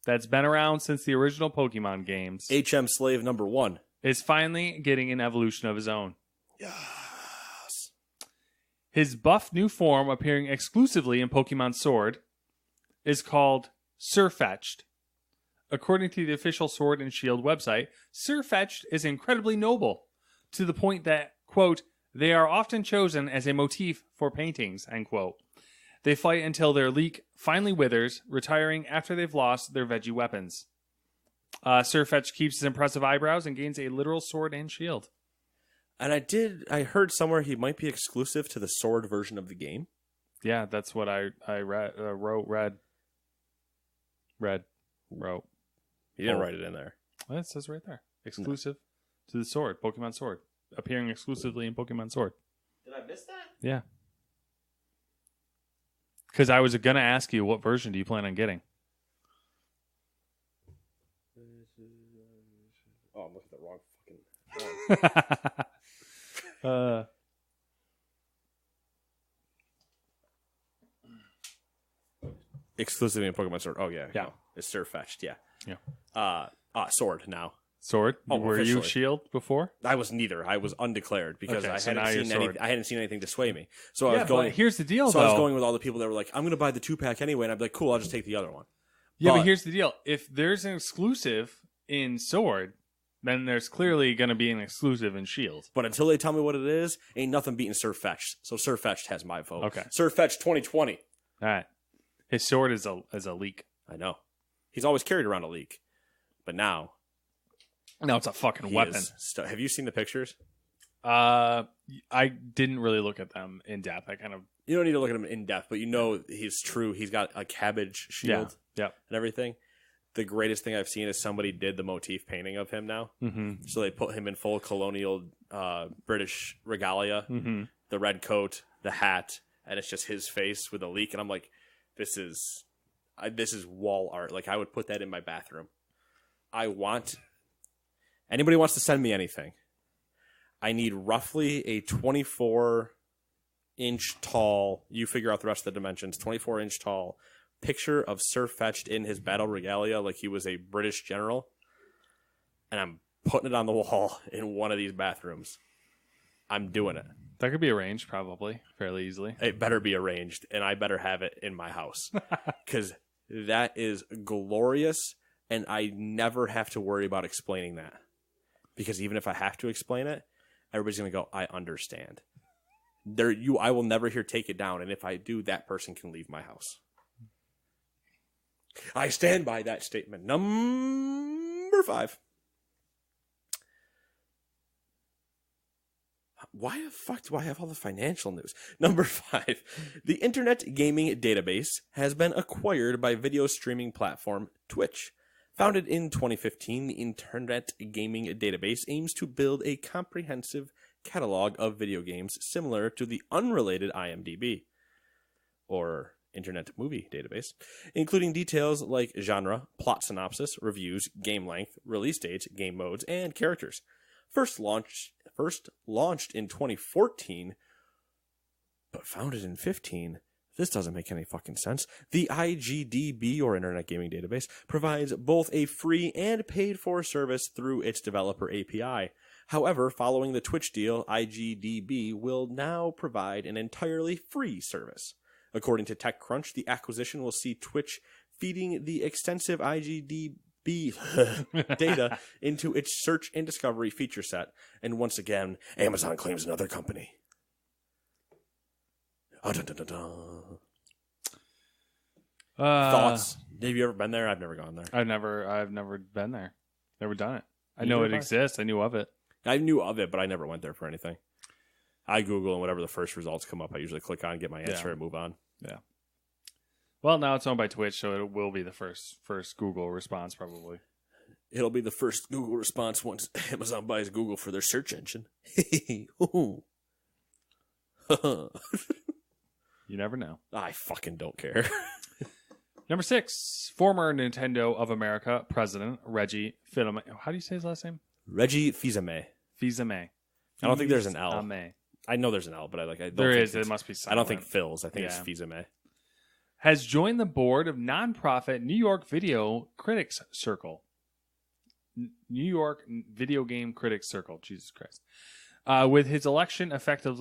that's been around since the original Pokemon games, HM Slave number 1, is finally getting an evolution of his own. Yes. His buff new form, appearing exclusively in Pokemon Sword, is called Sirfetch'd. According to the official Sword and Shield website, Sirfetch'd is incredibly noble, to the point that, quote, they are often chosen as a motif for paintings, end quote. They fight until their leek finally withers, retiring after they've lost their veggie weapons. Sirfetch'd keeps his impressive eyebrows and gains a literal sword and shield. And I heard somewhere he might be exclusive to the Sword version of the game. Yeah, that's what I read. He didn't write it in there. Well, it says right there. Exclusive to the Sword, Pokemon Sword. Appearing exclusively in Pokemon Sword. Did I miss that? Yeah. Because I was going to ask you, what version do you plan on getting? Oh, I'm looking at the wrong fucking one. Exclusively in Pokemon Sword. Oh, yeah. Yeah. No, it's Sirfetch'd, yeah. Yeah. Sword now. Sword? Oh, were you officially. Shield before? I was neither. I was undeclared because Okay, I so now hadn't you're Sword. I hadn't seen anything to sway me. So I Yeah, was going. but here's the deal, So though. I was going with all the people that were like, "I'm going to buy the 2-pack anyway," and I'd be like, "Cool, I'll just take the other one." Yeah, but But- here's the deal. If there's an exclusive in Sword, then there's clearly going to be an exclusive in Shield. But until they tell me what it is, ain't nothing beating Sirfetch'd. So Sirfetch'd has my vote. Okay. Sirfetch'd 2020. All right. His sword is a leak. I know. He's always carried around a leak. But now it's a fucking weapon. Have you seen the pictures? I didn't really look at them in depth. You don't need to look at him in depth, but you know he's true. He's got a cabbage shield and everything. The greatest thing I've seen is somebody did the motif painting of him now. Mm-hmm. So they put him in full colonial British regalia, the red coat, the hat, and it's just his face with a leak. And I'm like, this is wall art. Like, I would put that in my bathroom. Anybody wants to send me anything, I need roughly a 24-inch tall, you figure out the rest of the dimensions, 24-inch tall picture of Sirfetch'd in his battle regalia like he was a British general, and I'm putting it on the wall in one of these bathrooms. I'm doing it. That could be arranged probably fairly easily. It better be arranged, and I better have it in my house because that is glorious, and I never have to worry about explaining that, because even if I have to explain it, everybody's going to go, I understand. I will never hear take it down, and if I do, that person can leave my house. I stand by that statement. Number 5. Why the fuck do I have all the financial news? Number 5. The Internet Gaming Database has been acquired by video streaming platform Twitch. Founded in 2015, the Internet Gaming Database aims to build a comprehensive catalog of video games similar to the unrelated IMDb, or Internet Movie Database, including details like genre, plot synopsis, reviews, game length, release dates, game modes, and characters. First launched in 2014, but founded in 2015. This doesn't make any fucking sense. The IGDB, or Internet Gaming Database, provides both a free and paid-for service through its developer API. However, following the Twitch deal, IGDB will now provide an entirely free service. According to TechCrunch, the acquisition will see Twitch feeding the extensive IGDB data into its search and discovery feature set. And once again, Amazon claims another company. Thoughts? Have you ever been there? I've never gone there. I've never been there. Never done it. I know it exists. I knew of it. I knew of it, but I never went there for anything. I Google, and whatever the first results come up, I usually click on, get my answer, and move on. Yeah. Well, now it's owned by Twitch, so it will be the first Google response, probably. It'll be the first Google response once Amazon buys Google for their search engine. You never know. I fucking don't care. Number 6, former Nintendo of America president Reggie Fils-Aimé. How do you say his last name? Reggie Fils-Aimé. Fils-Aimé. I don't think there's an L. Fils-Aimé. I know there's an L, but I don't there think is. It must be silent. I don't think Phil's. I think it's Fils-Aimé. Has joined the board of nonprofit New York Video Critics Circle. New York Video Game Critics Circle. Jesus Christ. With his election effective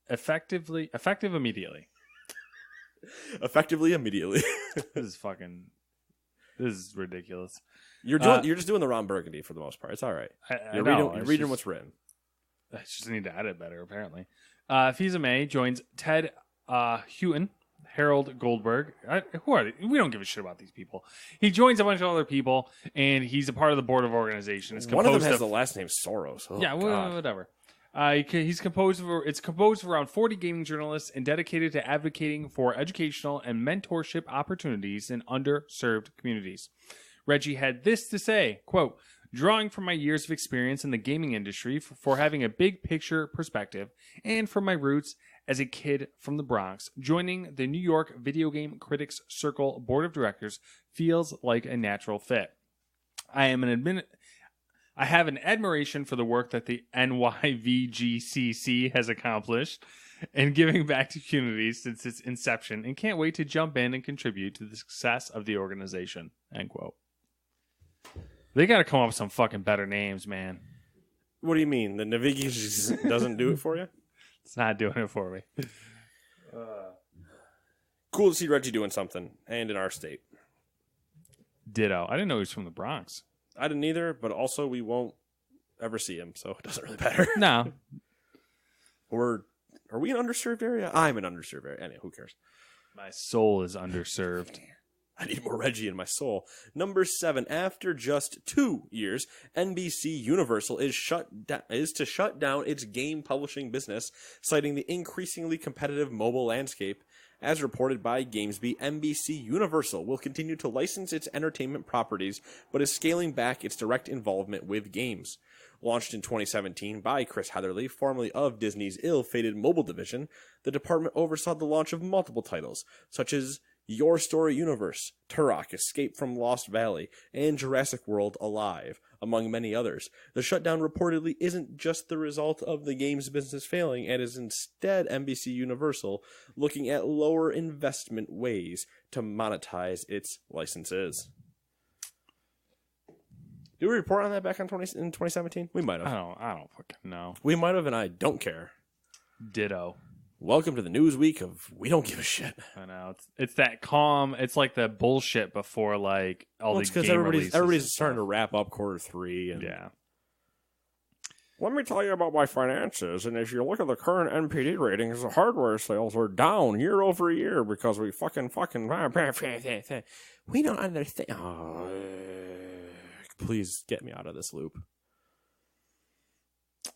immediately. Effectively immediately. This is ridiculous. You're just doing the Ron Burgundy for the most part. It's all right. You're reading what's written. I just need to edit better, apparently. Fils-Aimé joins Ted Houghton, Harold Goldberg. Who are they? We don't give a shit about these people. He joins a bunch of other people, and he's a part of the board of organization. One of them has the last name Soros. Oh, yeah, whatever. It's composed of around 40 gaming journalists and dedicated to advocating for educational and mentorship opportunities in underserved communities. Reggie had this to say, quote, drawing from my years of experience in the gaming industry for having a big picture perspective and from my roots as a kid from the Bronx, joining the New York Video Game Critics Circle Board of Directors feels like a natural fit. I have an admiration for the work that the NYVGCC has accomplished in giving back to communities since its inception and can't wait to jump in and contribute to the success of the organization. End quote. They got to come up with some fucking better names, man. What do you mean? The Navigi doesn't do it for you? It's not doing it for me. Cool to see Reggie doing something, and in our state. Ditto. I didn't know he was from the Bronx. I didn't either, but also we won't ever see him, so it doesn't really matter. No. Are we an underserved area? I'm an underserved area. Anyway, who cares? My soul is underserved. I need more Reggie in my soul. Number 7. After just 2 years, NBC Universal is to shut down its game publishing business, citing the increasingly competitive mobile landscape. As reported by GamesBeat, NBC Universal will continue to license its entertainment properties, but is scaling back its direct involvement with games. Launched in 2017 by Chris Heatherly, formerly of Disney's ill-fated mobile division, the department oversaw the launch of multiple titles, such as Your Story Universe, Turok: Escape from Lost Valley, and Jurassic World Alive, among many others. The shutdown reportedly isn't just the result of the game's business failing, and is instead NBC Universal looking at lower investment ways to monetize its licenses. Did we report on that back in 2017? We might have. I don't fucking know. We might have, and I don't care. Ditto. Welcome to the news week of We Don't Give a Shit. I know. It's that calm. It's like the bullshit before like all the game releases. Everybody's starting to wrap up Q3. And yeah. Let me tell you about my finances. And if you look at the current NPD ratings, the hardware sales are down year over year because we fucking. We don't understand. Oh, please get me out of this loop.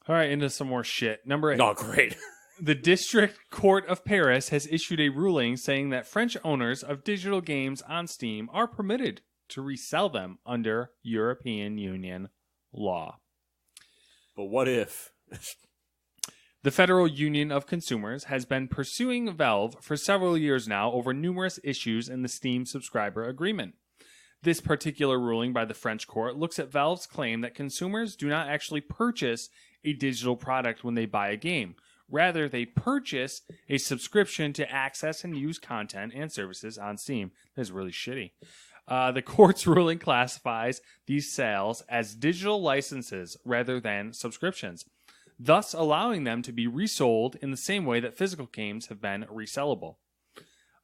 All right, into some more shit. Number 8. Oh, great. The District Court of Paris has issued a ruling saying that French owners of digital games on Steam are permitted to resell them under European Union law. But what if? The Federal Union of Consumers has been pursuing Valve for several years now over numerous issues in the Steam subscriber agreement. This particular ruling by the French court looks at Valve's claim that consumers do not actually purchase a digital product when they buy a game. Rather, they purchase a subscription to access and use content and services on Steam. That's really shitty. The court's ruling classifies these sales as digital licenses rather than subscriptions, thus allowing them to be resold in the same way that physical games have been resellable.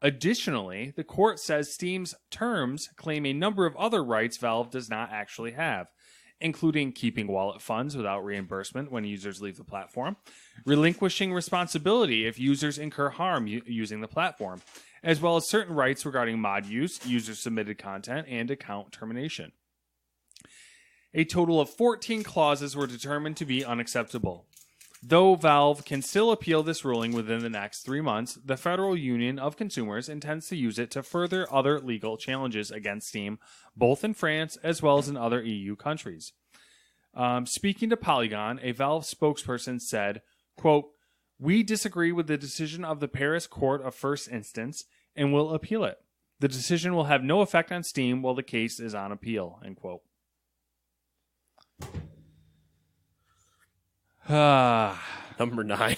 Additionally, the court says Steam's terms claim a number of other rights Valve does not actually have, including keeping wallet funds without reimbursement when users leave the platform, relinquishing responsibility if users incur harm using the platform, as well as certain rights regarding mod use, user-submitted content, and account termination. A total of 14 clauses were determined to be unacceptable. Though Valve can still appeal this ruling within the next 3 months, the Federal Union of Consumers intends to use it to further other legal challenges against Steam, both in France as well as in other EU countries. Speaking to Polygon, a Valve spokesperson said, quote, "We disagree with the decision of the Paris Court of First Instance and will appeal it. The decision will have no effect on Steam while the case is on appeal," end quote. Number 9.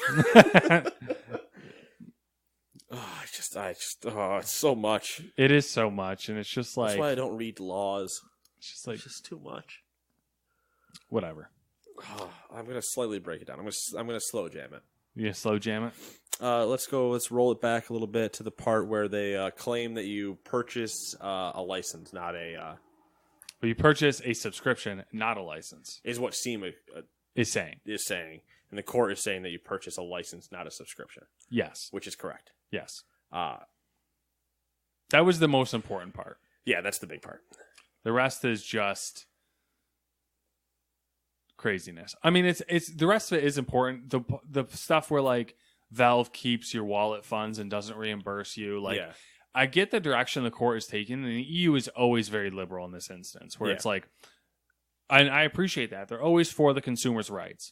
It's so much. It is so much, and it's just like... That's why I don't read laws. It's just like... It's just too much. Whatever. I'm going to slightly break it down. I'm going to slow jam it. You going to slow jam it? Let's roll it back a little bit to the part where they claim that you purchase a license, not a... But you purchase a subscription, not a license. Is what Steam... is saying. And the court is saying that you purchase a license, not a subscription. Yes. Which is correct. Yes. That was the most important part. Yeah, that's the big part. The rest is just craziness. I mean, it's the rest of it is important. The stuff where like Valve keeps your wallet funds and doesn't reimburse you. Like, yeah. I get the direction the court is taking, and the EU is always very liberal in this instance, where it's like, and I appreciate that. They're always for the consumer's rights.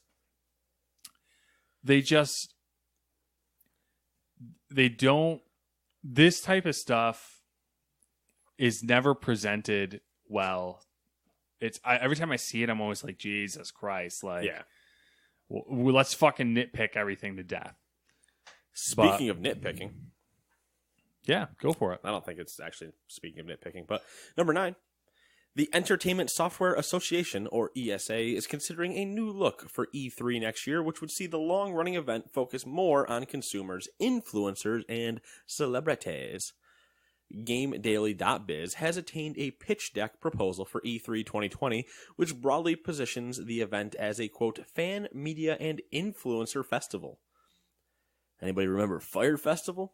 They don't, this type of stuff is never presented well. Every time I see it, I'm always like, Jesus Christ. Like, let's fucking nitpick everything to death. Speaking of nitpicking. Yeah, go for it. I don't think it's actually speaking of nitpicking, but number 9. The Entertainment Software Association, or ESA, is considering a new look for E3 next year, which would see the long-running event focus more on consumers, influencers, and celebrities. GameDaily.biz has attained a pitch deck proposal for E3 2020, which broadly positions the event as a, quote, fan, media, and influencer festival. Anybody remember Fire Festival?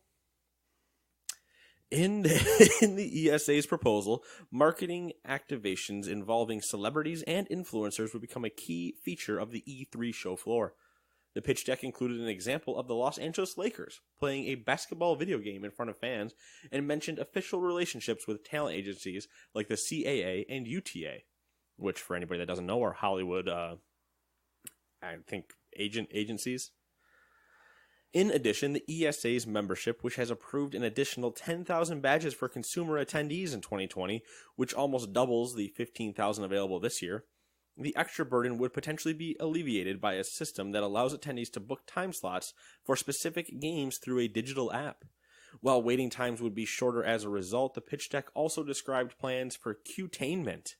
In the ESA's proposal, marketing activations involving celebrities and influencers would become a key feature of the E3 show floor. The pitch deck included an example of the Los Angeles Lakers playing a basketball video game in front of fans and mentioned official relationships with talent agencies like the CAA and UTA, which, for anybody that doesn't know, are Hollywood, I think, agencies. In addition, the ESA's membership, which has approved an additional 10,000 badges for consumer attendees in 2020, which almost doubles the 15,000 available this year, the extra burden would potentially be alleviated by a system that allows attendees to book time slots for specific games through a digital app. While waiting times would be shorter as a result, the pitch deck also described plans for Qtainment,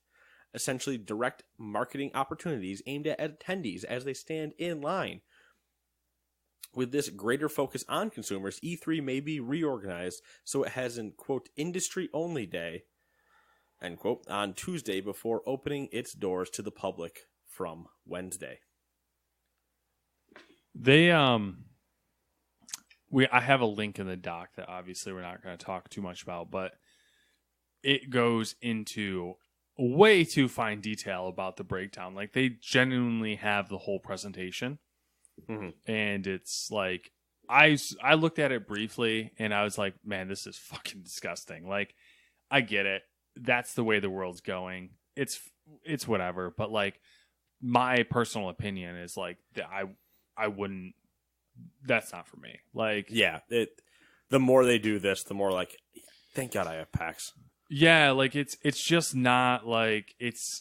essentially direct marketing opportunities aimed at attendees as they stand in line. With this greater focus on consumers, E3 may be reorganized so it has an, quote, industry-only day, end quote, on Tuesday before opening its doors to the public from Wednesday. I have a link in the doc that obviously we're not going to talk too much about, but it goes into way too fine detail about the breakdown. Like, they genuinely have the whole presentation. Mm-hmm. And it's like, I looked at it briefly and I was like, man, this is fucking disgusting. Like, I get it. That's the way the world's going. It's whatever. But like, my personal opinion is like, I wouldn't, that's not for me. Like, yeah, the more they do this, the more like, thank God I have PAX. Yeah. Like it's just not like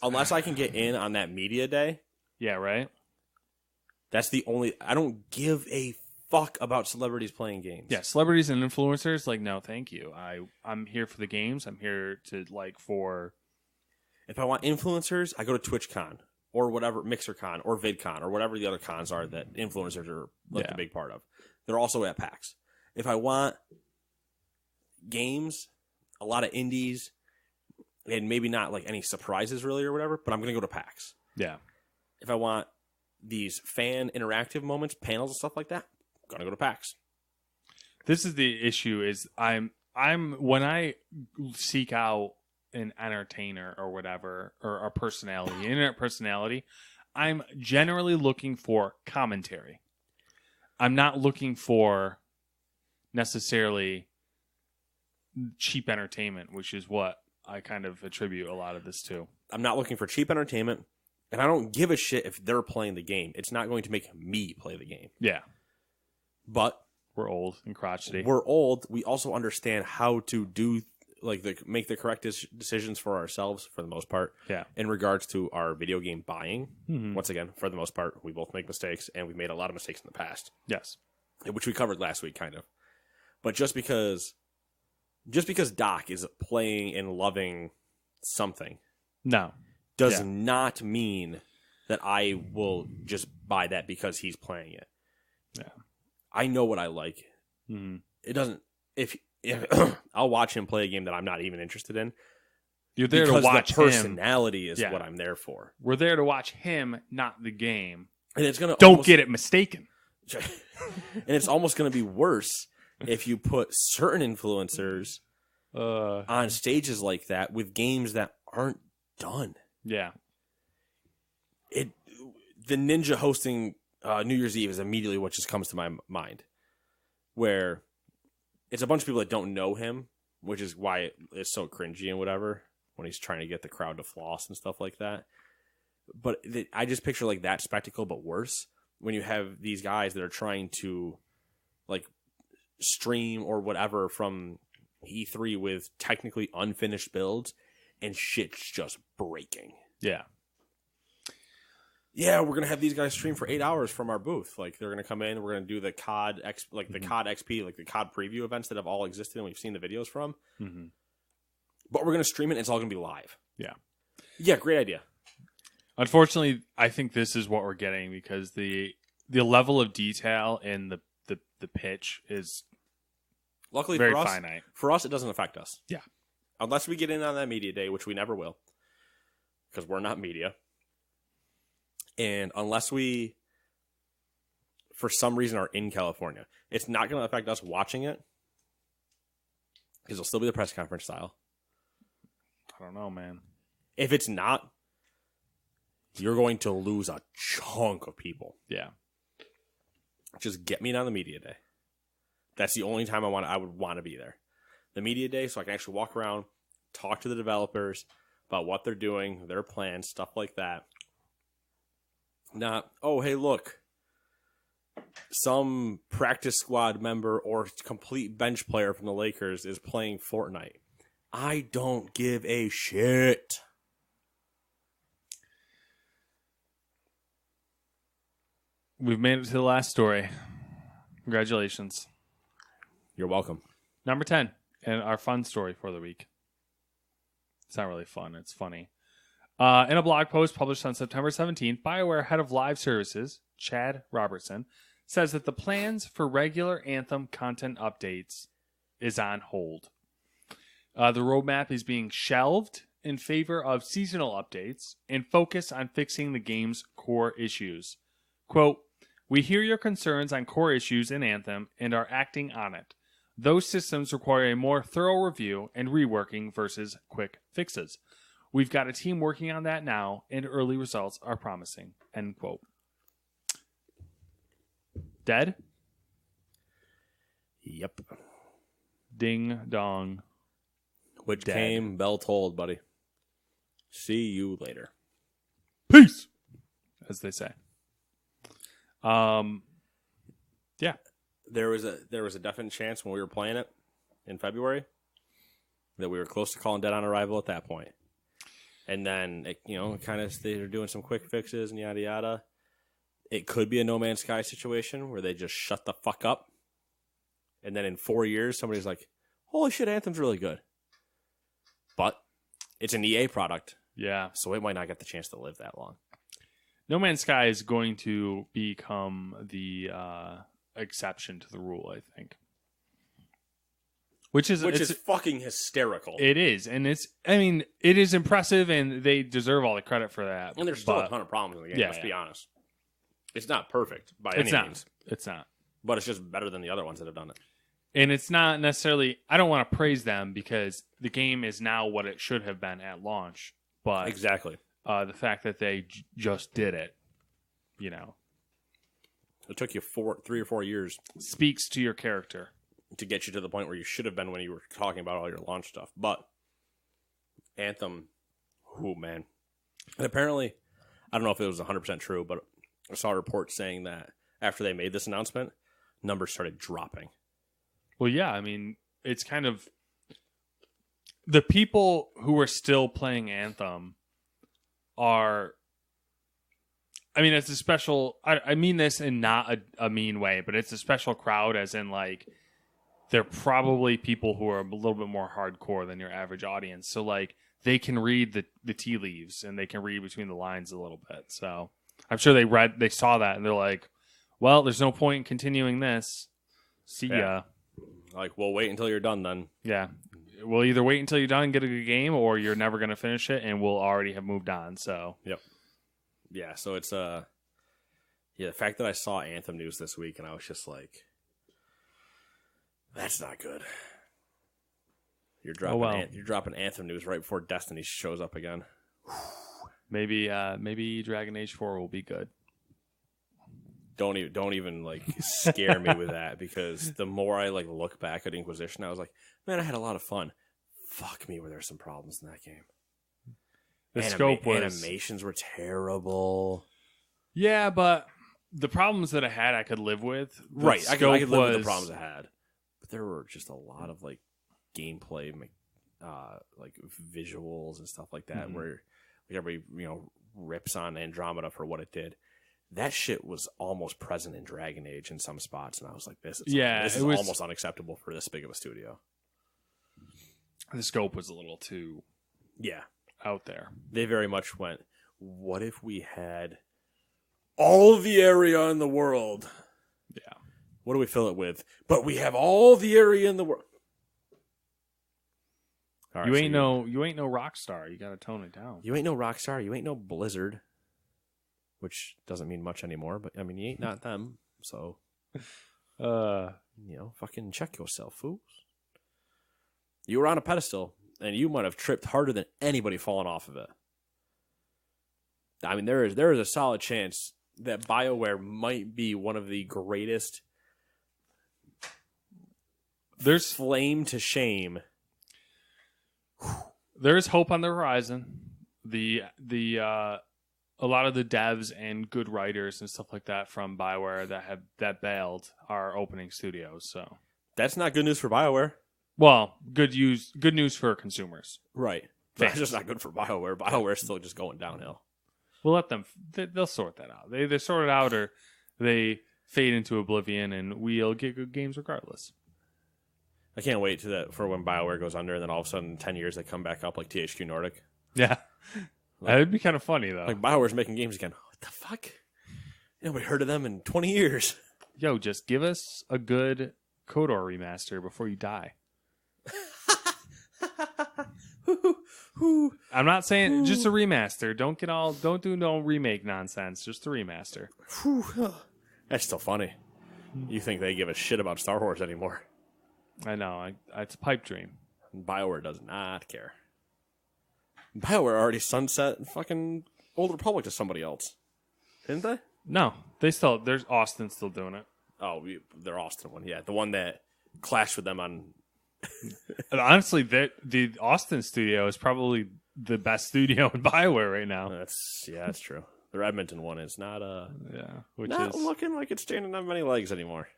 unless I can get in on that media day. Yeah. Right. That's the only... I don't give a fuck about celebrities playing games. Yeah, celebrities and influencers, like, no, thank you. I'm here for the games. I'm here to, like, for... If I want influencers, I go to TwitchCon or whatever, MixerCon or VidCon or whatever the other cons are that influencers are like a big part of. They're also at PAX. If I want games, a lot of indies, and maybe not, like, any surprises really or whatever, but I'm going to go to PAX. Yeah. If I want these fan interactive moments, panels and stuff like that, I'm gonna go to PAX. This is the issue is I'm when I seek out an entertainer or whatever, or a personality, internet personality, I'm generally looking for commentary. I'm not looking for necessarily cheap entertainment, which is what I kind of attribute a lot of this to. I'm not looking for cheap entertainment. And I don't give a shit if they're playing the game. It's not going to make me play the game. Yeah. But we're old and crotchety. We're old. We also understand how to do, like, make the correct decisions for ourselves for the most part. Yeah. In regards to our video game buying. Mm-hmm. Once again, for the most part, we both make mistakes, and we've made a lot of mistakes in the past. Yes. Which we covered last week, kind of. But just because Doc is playing and loving something. No. Does not mean that I will just buy that because he's playing it. Yeah, I know what I like. Mm-hmm. It doesn't. If I'll watch him play a game that I'm not even interested in. You're there to watch the personality is what I'm there for. We're there to watch him, not the game. And it's gonna don't get it mistaken. And it's almost gonna be worse if you put certain influencers on stages like that with games that aren't done. Yeah. The Ninja hosting New Year's Eve is immediately what just comes to my mind. Where it's a bunch of people that don't know him, which is why it's so cringy and whatever, when he's trying to get the crowd to floss and stuff like that. But I just picture like that spectacle, but worse, when you have these guys that are trying to like stream or whatever from E3 with technically unfinished builds, and shit's just breaking. Yeah. Yeah, we're gonna have these guys stream for 8 hours from our booth. Like they're gonna come in, we're gonna do the COD the COD XP, like the COD preview events that have all existed and we've seen the videos from. Mm-hmm. But we're gonna stream it and it's all gonna be live. Yeah. Yeah, great idea. Unfortunately, I think this is what we're getting because the level of detail in the pitch is Luckily very for us, finite. For us, it doesn't affect us. Yeah. Unless we get in on that media day, which we never will, because we're not media. And unless we, for some reason, are in California, it's not going to affect us watching it, because it'll still be the press conference style. I don't know, man. If it's not, you're going to lose a chunk of people. Yeah. Just get me on the media day. That's the only time I would want to be there. The media day, so I can actually walk around, talk to the developers about what they're doing, their plans, stuff like that. Not, oh, hey, look, some practice squad member or complete bench player from the Lakers is playing Fortnite. I don't give a shit. We've made it to the last story. Congratulations. You're welcome. Number 10, and our fun story for the week. It's not really fun. It's funny. In a blog post published on September 17th, BioWare head of live services, Chad Robertson, says that the plans for regular Anthem content updates is on hold. The roadmap is being shelved in favor of seasonal updates and focus on fixing the game's core issues. Quote, "We hear your concerns on core issues in Anthem and are acting on it. Those systems require a more thorough review and reworking versus quick fixes. We've got a team working on that now, and early results are promising." End quote. Dead? Yep. Ding dong. Which Dead. came, bell tolled, buddy. See you later. Peace, as they say. Yeah. There was a definite chance when we were playing it in February that we were close to calling dead on arrival at that point. And then, kind of they were doing some quick fixes and yada yada. It could be a No Man's Sky situation where they just shut the fuck up. And then in 4 years, somebody's like, holy shit, Anthem's really good. But it's an EA product. Yeah. So it might not get the chance to live that long. No Man's Sky is going to become the exception to the rule, I think. Which is fucking hysterical. It is, and it is impressive, and they deserve all the credit for that. And there's still a ton of problems in the game, let's be honest. It's not perfect by any means. It's not. But it's just better than the other ones that have done it. And it's not necessarily... I don't want to praise them because the game is now what it should have been at launch. But exactly. The fact that they just did it, It took you 3 or 4 years. Speaks to your character. To get you to the point where you should have been when you were talking about all your launch stuff. But Anthem, oh man. And apparently, I don't know if it was 100% true, but I saw a report saying that after they made this announcement, numbers started dropping. Well, yeah, it's kind of... The people who are still playing Anthem are... it's a special... I mean this in not a mean way, but it's a special crowd, as in, they're probably people who are a little bit more hardcore than your average audience. So, they can read the tea leaves, and they can read between the lines a little bit. So, I'm sure they saw that, and they're like, well, there's no point in continuing this. See ya. We'll wait until you're done then. Yeah. We'll either wait until you're done and get a good game, or you're never going to finish it, and we'll already have moved on. So, yep. Yeah, so it's the fact that I saw Anthem news this week, and I was just like, that's not good. You're dropping Anthem news right before Destiny shows up again. Maybe Dragon Age 4 will be good. Don't even scare me with that, because the more I look back at Inquisition, I was like, man, I had a lot of fun. Fuck me, were there some problems in that game. Animations were terrible. Yeah, but the problems that I had, I could live with. Right, I could live with the problems I had. But there were just a lot of gameplay, visuals and stuff like that, where everybody rips on Andromeda for what it did. That shit was almost present in Dragon Age in some spots, and I was like, this is almost unacceptable for this big of a studio. The scope was a little too out there. They very much went, what if we had all of the area in the world What do we fill it with? But we have all the area in the world. All right, You so ain't no rock star. You got to tone it down. You ain't no Rockstar. You ain't no Blizzard. Which doesn't mean much anymore. But, I mean, you ain't not them. So, fucking check yourself, fools. You were on a pedestal, and you might have tripped harder than anybody falling off of it. I mean, there is a solid chance that BioWare might be one of the greatest. There's flame to shame. There's hope on the horizon. A lot of the devs and good writers and stuff like that from BioWare that bailed are opening studios. So that's not good news for BioWare. Well, good news for consumers. Right. That's just not good for BioWare. BioWare's still just going downhill. We'll let them. They'll sort that out. They sort it out, or they fade into oblivion, and we'll get good games regardless. I can't wait for when BioWare goes under, and then all of a sudden, in 10 years, they come back up like THQ Nordic. Yeah, that'd be kind of funny though. Like BioWare's making games again. What the fuck? Nobody heard of them in 20 years. Yo, just give us a good KOTOR remaster before you die. I'm not saying just a remaster. Don't do no remake nonsense. Just a remaster. That's still funny. You think they give a shit about Star Wars anymore? I know. It's a pipe dream. BioWare does not care. BioWare already sunset fucking Old Republic to somebody else, didn't they? No, there's Austin still doing it. Oh, their Austin one, yeah, the one that clashed with them on. Honestly, the Austin studio is probably the best studio in BioWare right now. That's true. Their Edmonton one is not not looking like it's standing on many legs anymore.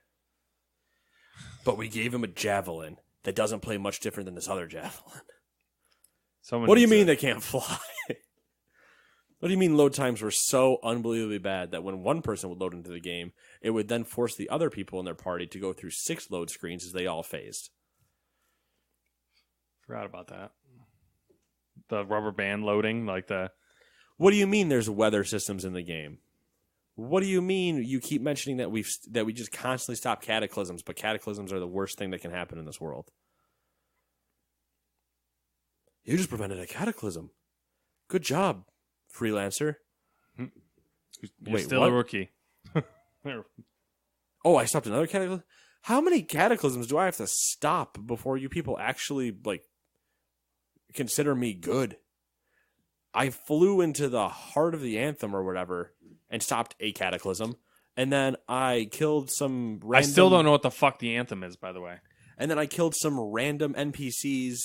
But we gave him a javelin that doesn't play much different than this other javelin. What do you mean they can't fly? What do you mean load times were so unbelievably bad that when one person would load into the game, it would then force the other people in their party to go through 6 load screens as they all phased? Forgot about that. The rubber band loading, like the... What do you mean there's weather systems in the game? What do you mean you keep mentioning that we just constantly stop cataclysms, but cataclysms are the worst thing that can happen in this world? You just prevented a cataclysm. Good job, freelancer. You're still a rookie. Oh, I stopped another cataclysm? How many cataclysms do I have to stop before you people actually, consider me good? I flew into the heart of the Anthem or whatever and stopped a cataclysm. And then I killed some random... I still don't know what the fuck the Anthem is, by the way. And then I killed some random NPCs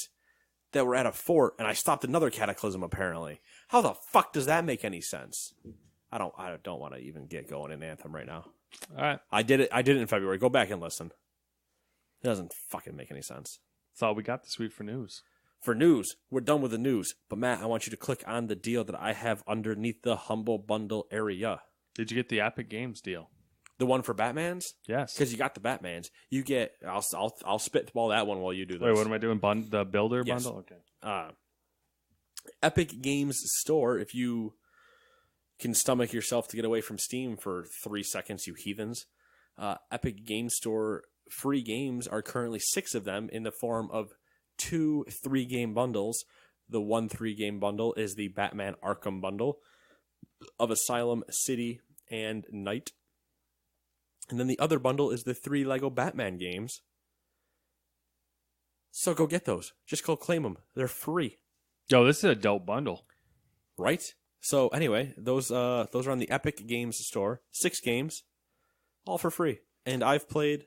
that were at a fort, and I stopped another cataclysm, apparently. How the fuck does that make any sense? I don't want to even get going in Anthem right now. All right. I did it in February. Go back and listen. It doesn't fucking make any sense. That's all we got this week for news. For news, we're done with the news. But Matt, I want you to click on the deal that I have underneath the Humble Bundle area. Did you get the Epic Games deal? The one for Batman's? Yes. Because you got the Batman's. You get... I'll spitball that one while you do this. Wait, what am I doing? The Builder bundle? Okay. Epic Games Store, if you can stomach yourself to get away from Steam for 3 seconds, you heathens. Epic Games Store free games are currently 6 of them in the form of 2 3-game bundles. The 1 3-game bundle is the Batman Arkham bundle of Asylum, City, and Night. And then the other bundle is the 3 Lego Batman games. So go get those. Just go claim them. They're free. Yo, this is a dope bundle. Right? So anyway, those are on the Epic Games Store. 6 games, all for free. And I've played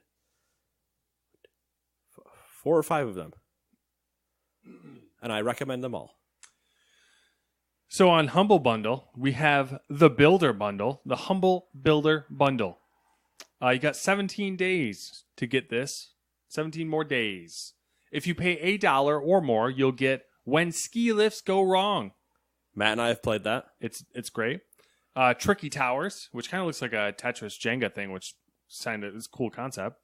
4 or 5 of them. And I recommend them all. So on Humble Bundle, we have the Builder Bundle, the Humble Builder Bundle. You got 17 days to get this. 17 more days. If you pay $1 or more, you'll get When Ski Lifts Go Wrong. Matt and I have played that. It's great. Tricky Towers, which kind of looks like a Tetris Jenga thing, which is a cool concept.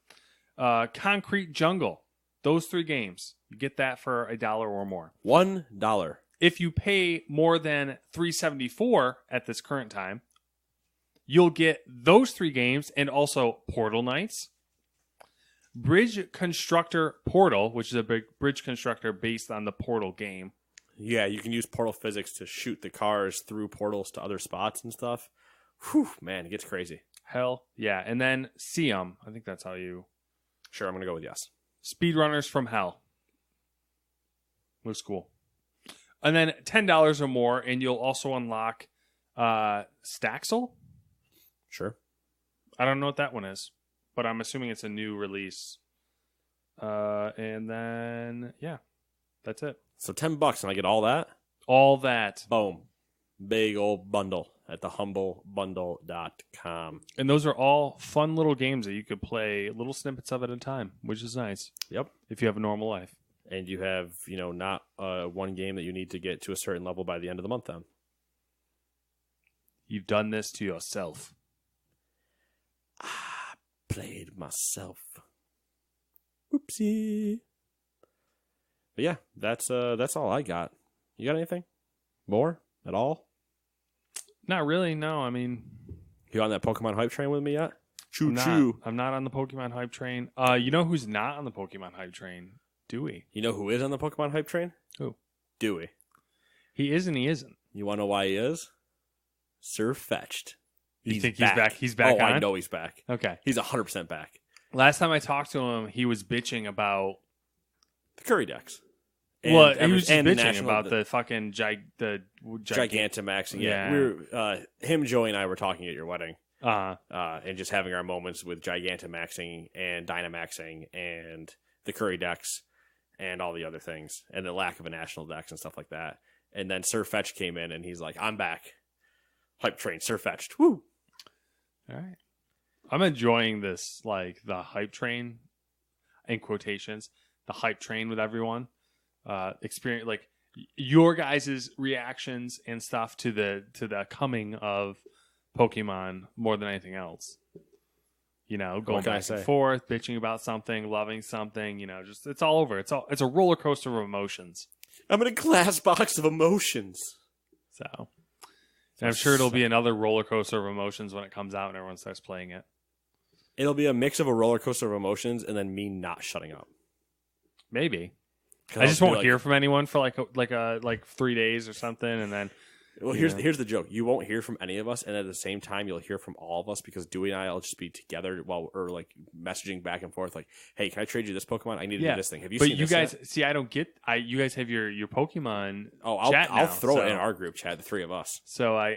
Concrete Jungle. Those 3 games. You get that for $1 or more. $1. If you pay more than $3.74 at this current time, you'll get those 3 games and also Portal Knights, Bridge Constructor Portal, which is a big bridge constructor based on the Portal game. Yeah, you can use portal physics to shoot the cars through portals to other spots and stuff. Whew, man, it gets crazy. Hell yeah. And then Siam. I think that's how you... Sure, I'm going to go with yes. Speedrunners from Hell. Looks cool. And then $10 or more, and you'll also unlock Staxel. Sure. I don't know what that one is, but I'm assuming it's a new release. And then, yeah, that's it. So $10 and I get all that? All that. Boom. Big old bundle at thehumblebundle.com. And those are all fun little games that you could play little snippets of at a time, which is nice. Yep. If you have a normal life. And you have, not one game that you need to get to a certain level by the end of the month then. You've done this to yourself. I played myself. Oopsie. But yeah, that's all I got. You got anything more at all? Not really, no. I mean, you on that Pokemon hype train with me yet? Choo choo. I'm not on the Pokemon hype train. You know who's not on the Pokemon hype train? Dewey. You know who is on the Pokemon hype train? Who? Dewey. He is and he isn't. You want to know why he is? Sirfetch'd. You think he's back? He's back. Oh, on? I know he's back. Okay. He's 100% back. Last time I talked to him, he was bitching about the Curry decks. He was just bitching about the fucking Gigantamaxing. Yeah. We were, him, Joey, and I were talking at your wedding. Uh-huh. And just having our moments with Gigantamaxing and Dynamaxing and the Curry decks and all the other things and the lack of a national decks and stuff like that. And then Sirfetch'd came in and he's like, I'm back. Hype train, Sirfetch'd. Woo! All right. I'm enjoying this, like, the hype train, in quotations, the hype train with everyone. Experience, like, your guys' reactions and stuff to the coming of Pokemon more than anything else. Going back and forth, bitching about something, loving something, just it's all over. It's a roller coaster of emotions. I'm in a glass box of emotions. So, and I'm sure it'll be another roller coaster of emotions when it comes out and everyone starts playing it. It'll be a mix of a roller coaster of emotions and then me not shutting up. Maybe. I just won't hear from anyone for like 3 days or something, and then. Well, here's the joke. You won't hear from any of us, and at the same time, you'll hear from all of us because Dewey and I will just be together or like messaging back and forth, like, "Hey, can I trade you this Pokemon? I need to do this thing. Have you seen this?" But you guys, see, I don't get. You guys have your Pokemon. Oh, I'll throw it in our group chat, the three of us. So I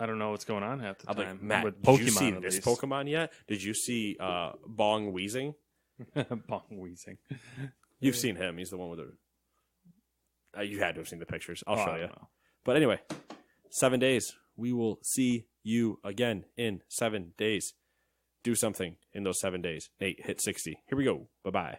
don't know what's going on half the time. Like, Matt, with Pokemon, did you see this Pokemon yet? Did you see Bong Weezing? Bong Weezing. You've seen him. He's the one with the. You had to have seen the pictures. I'll show you. But anyway, 7 days. We will see you again in 7 days. Do something in those 7 days. Nate, hit 60. Here we go. Bye-bye.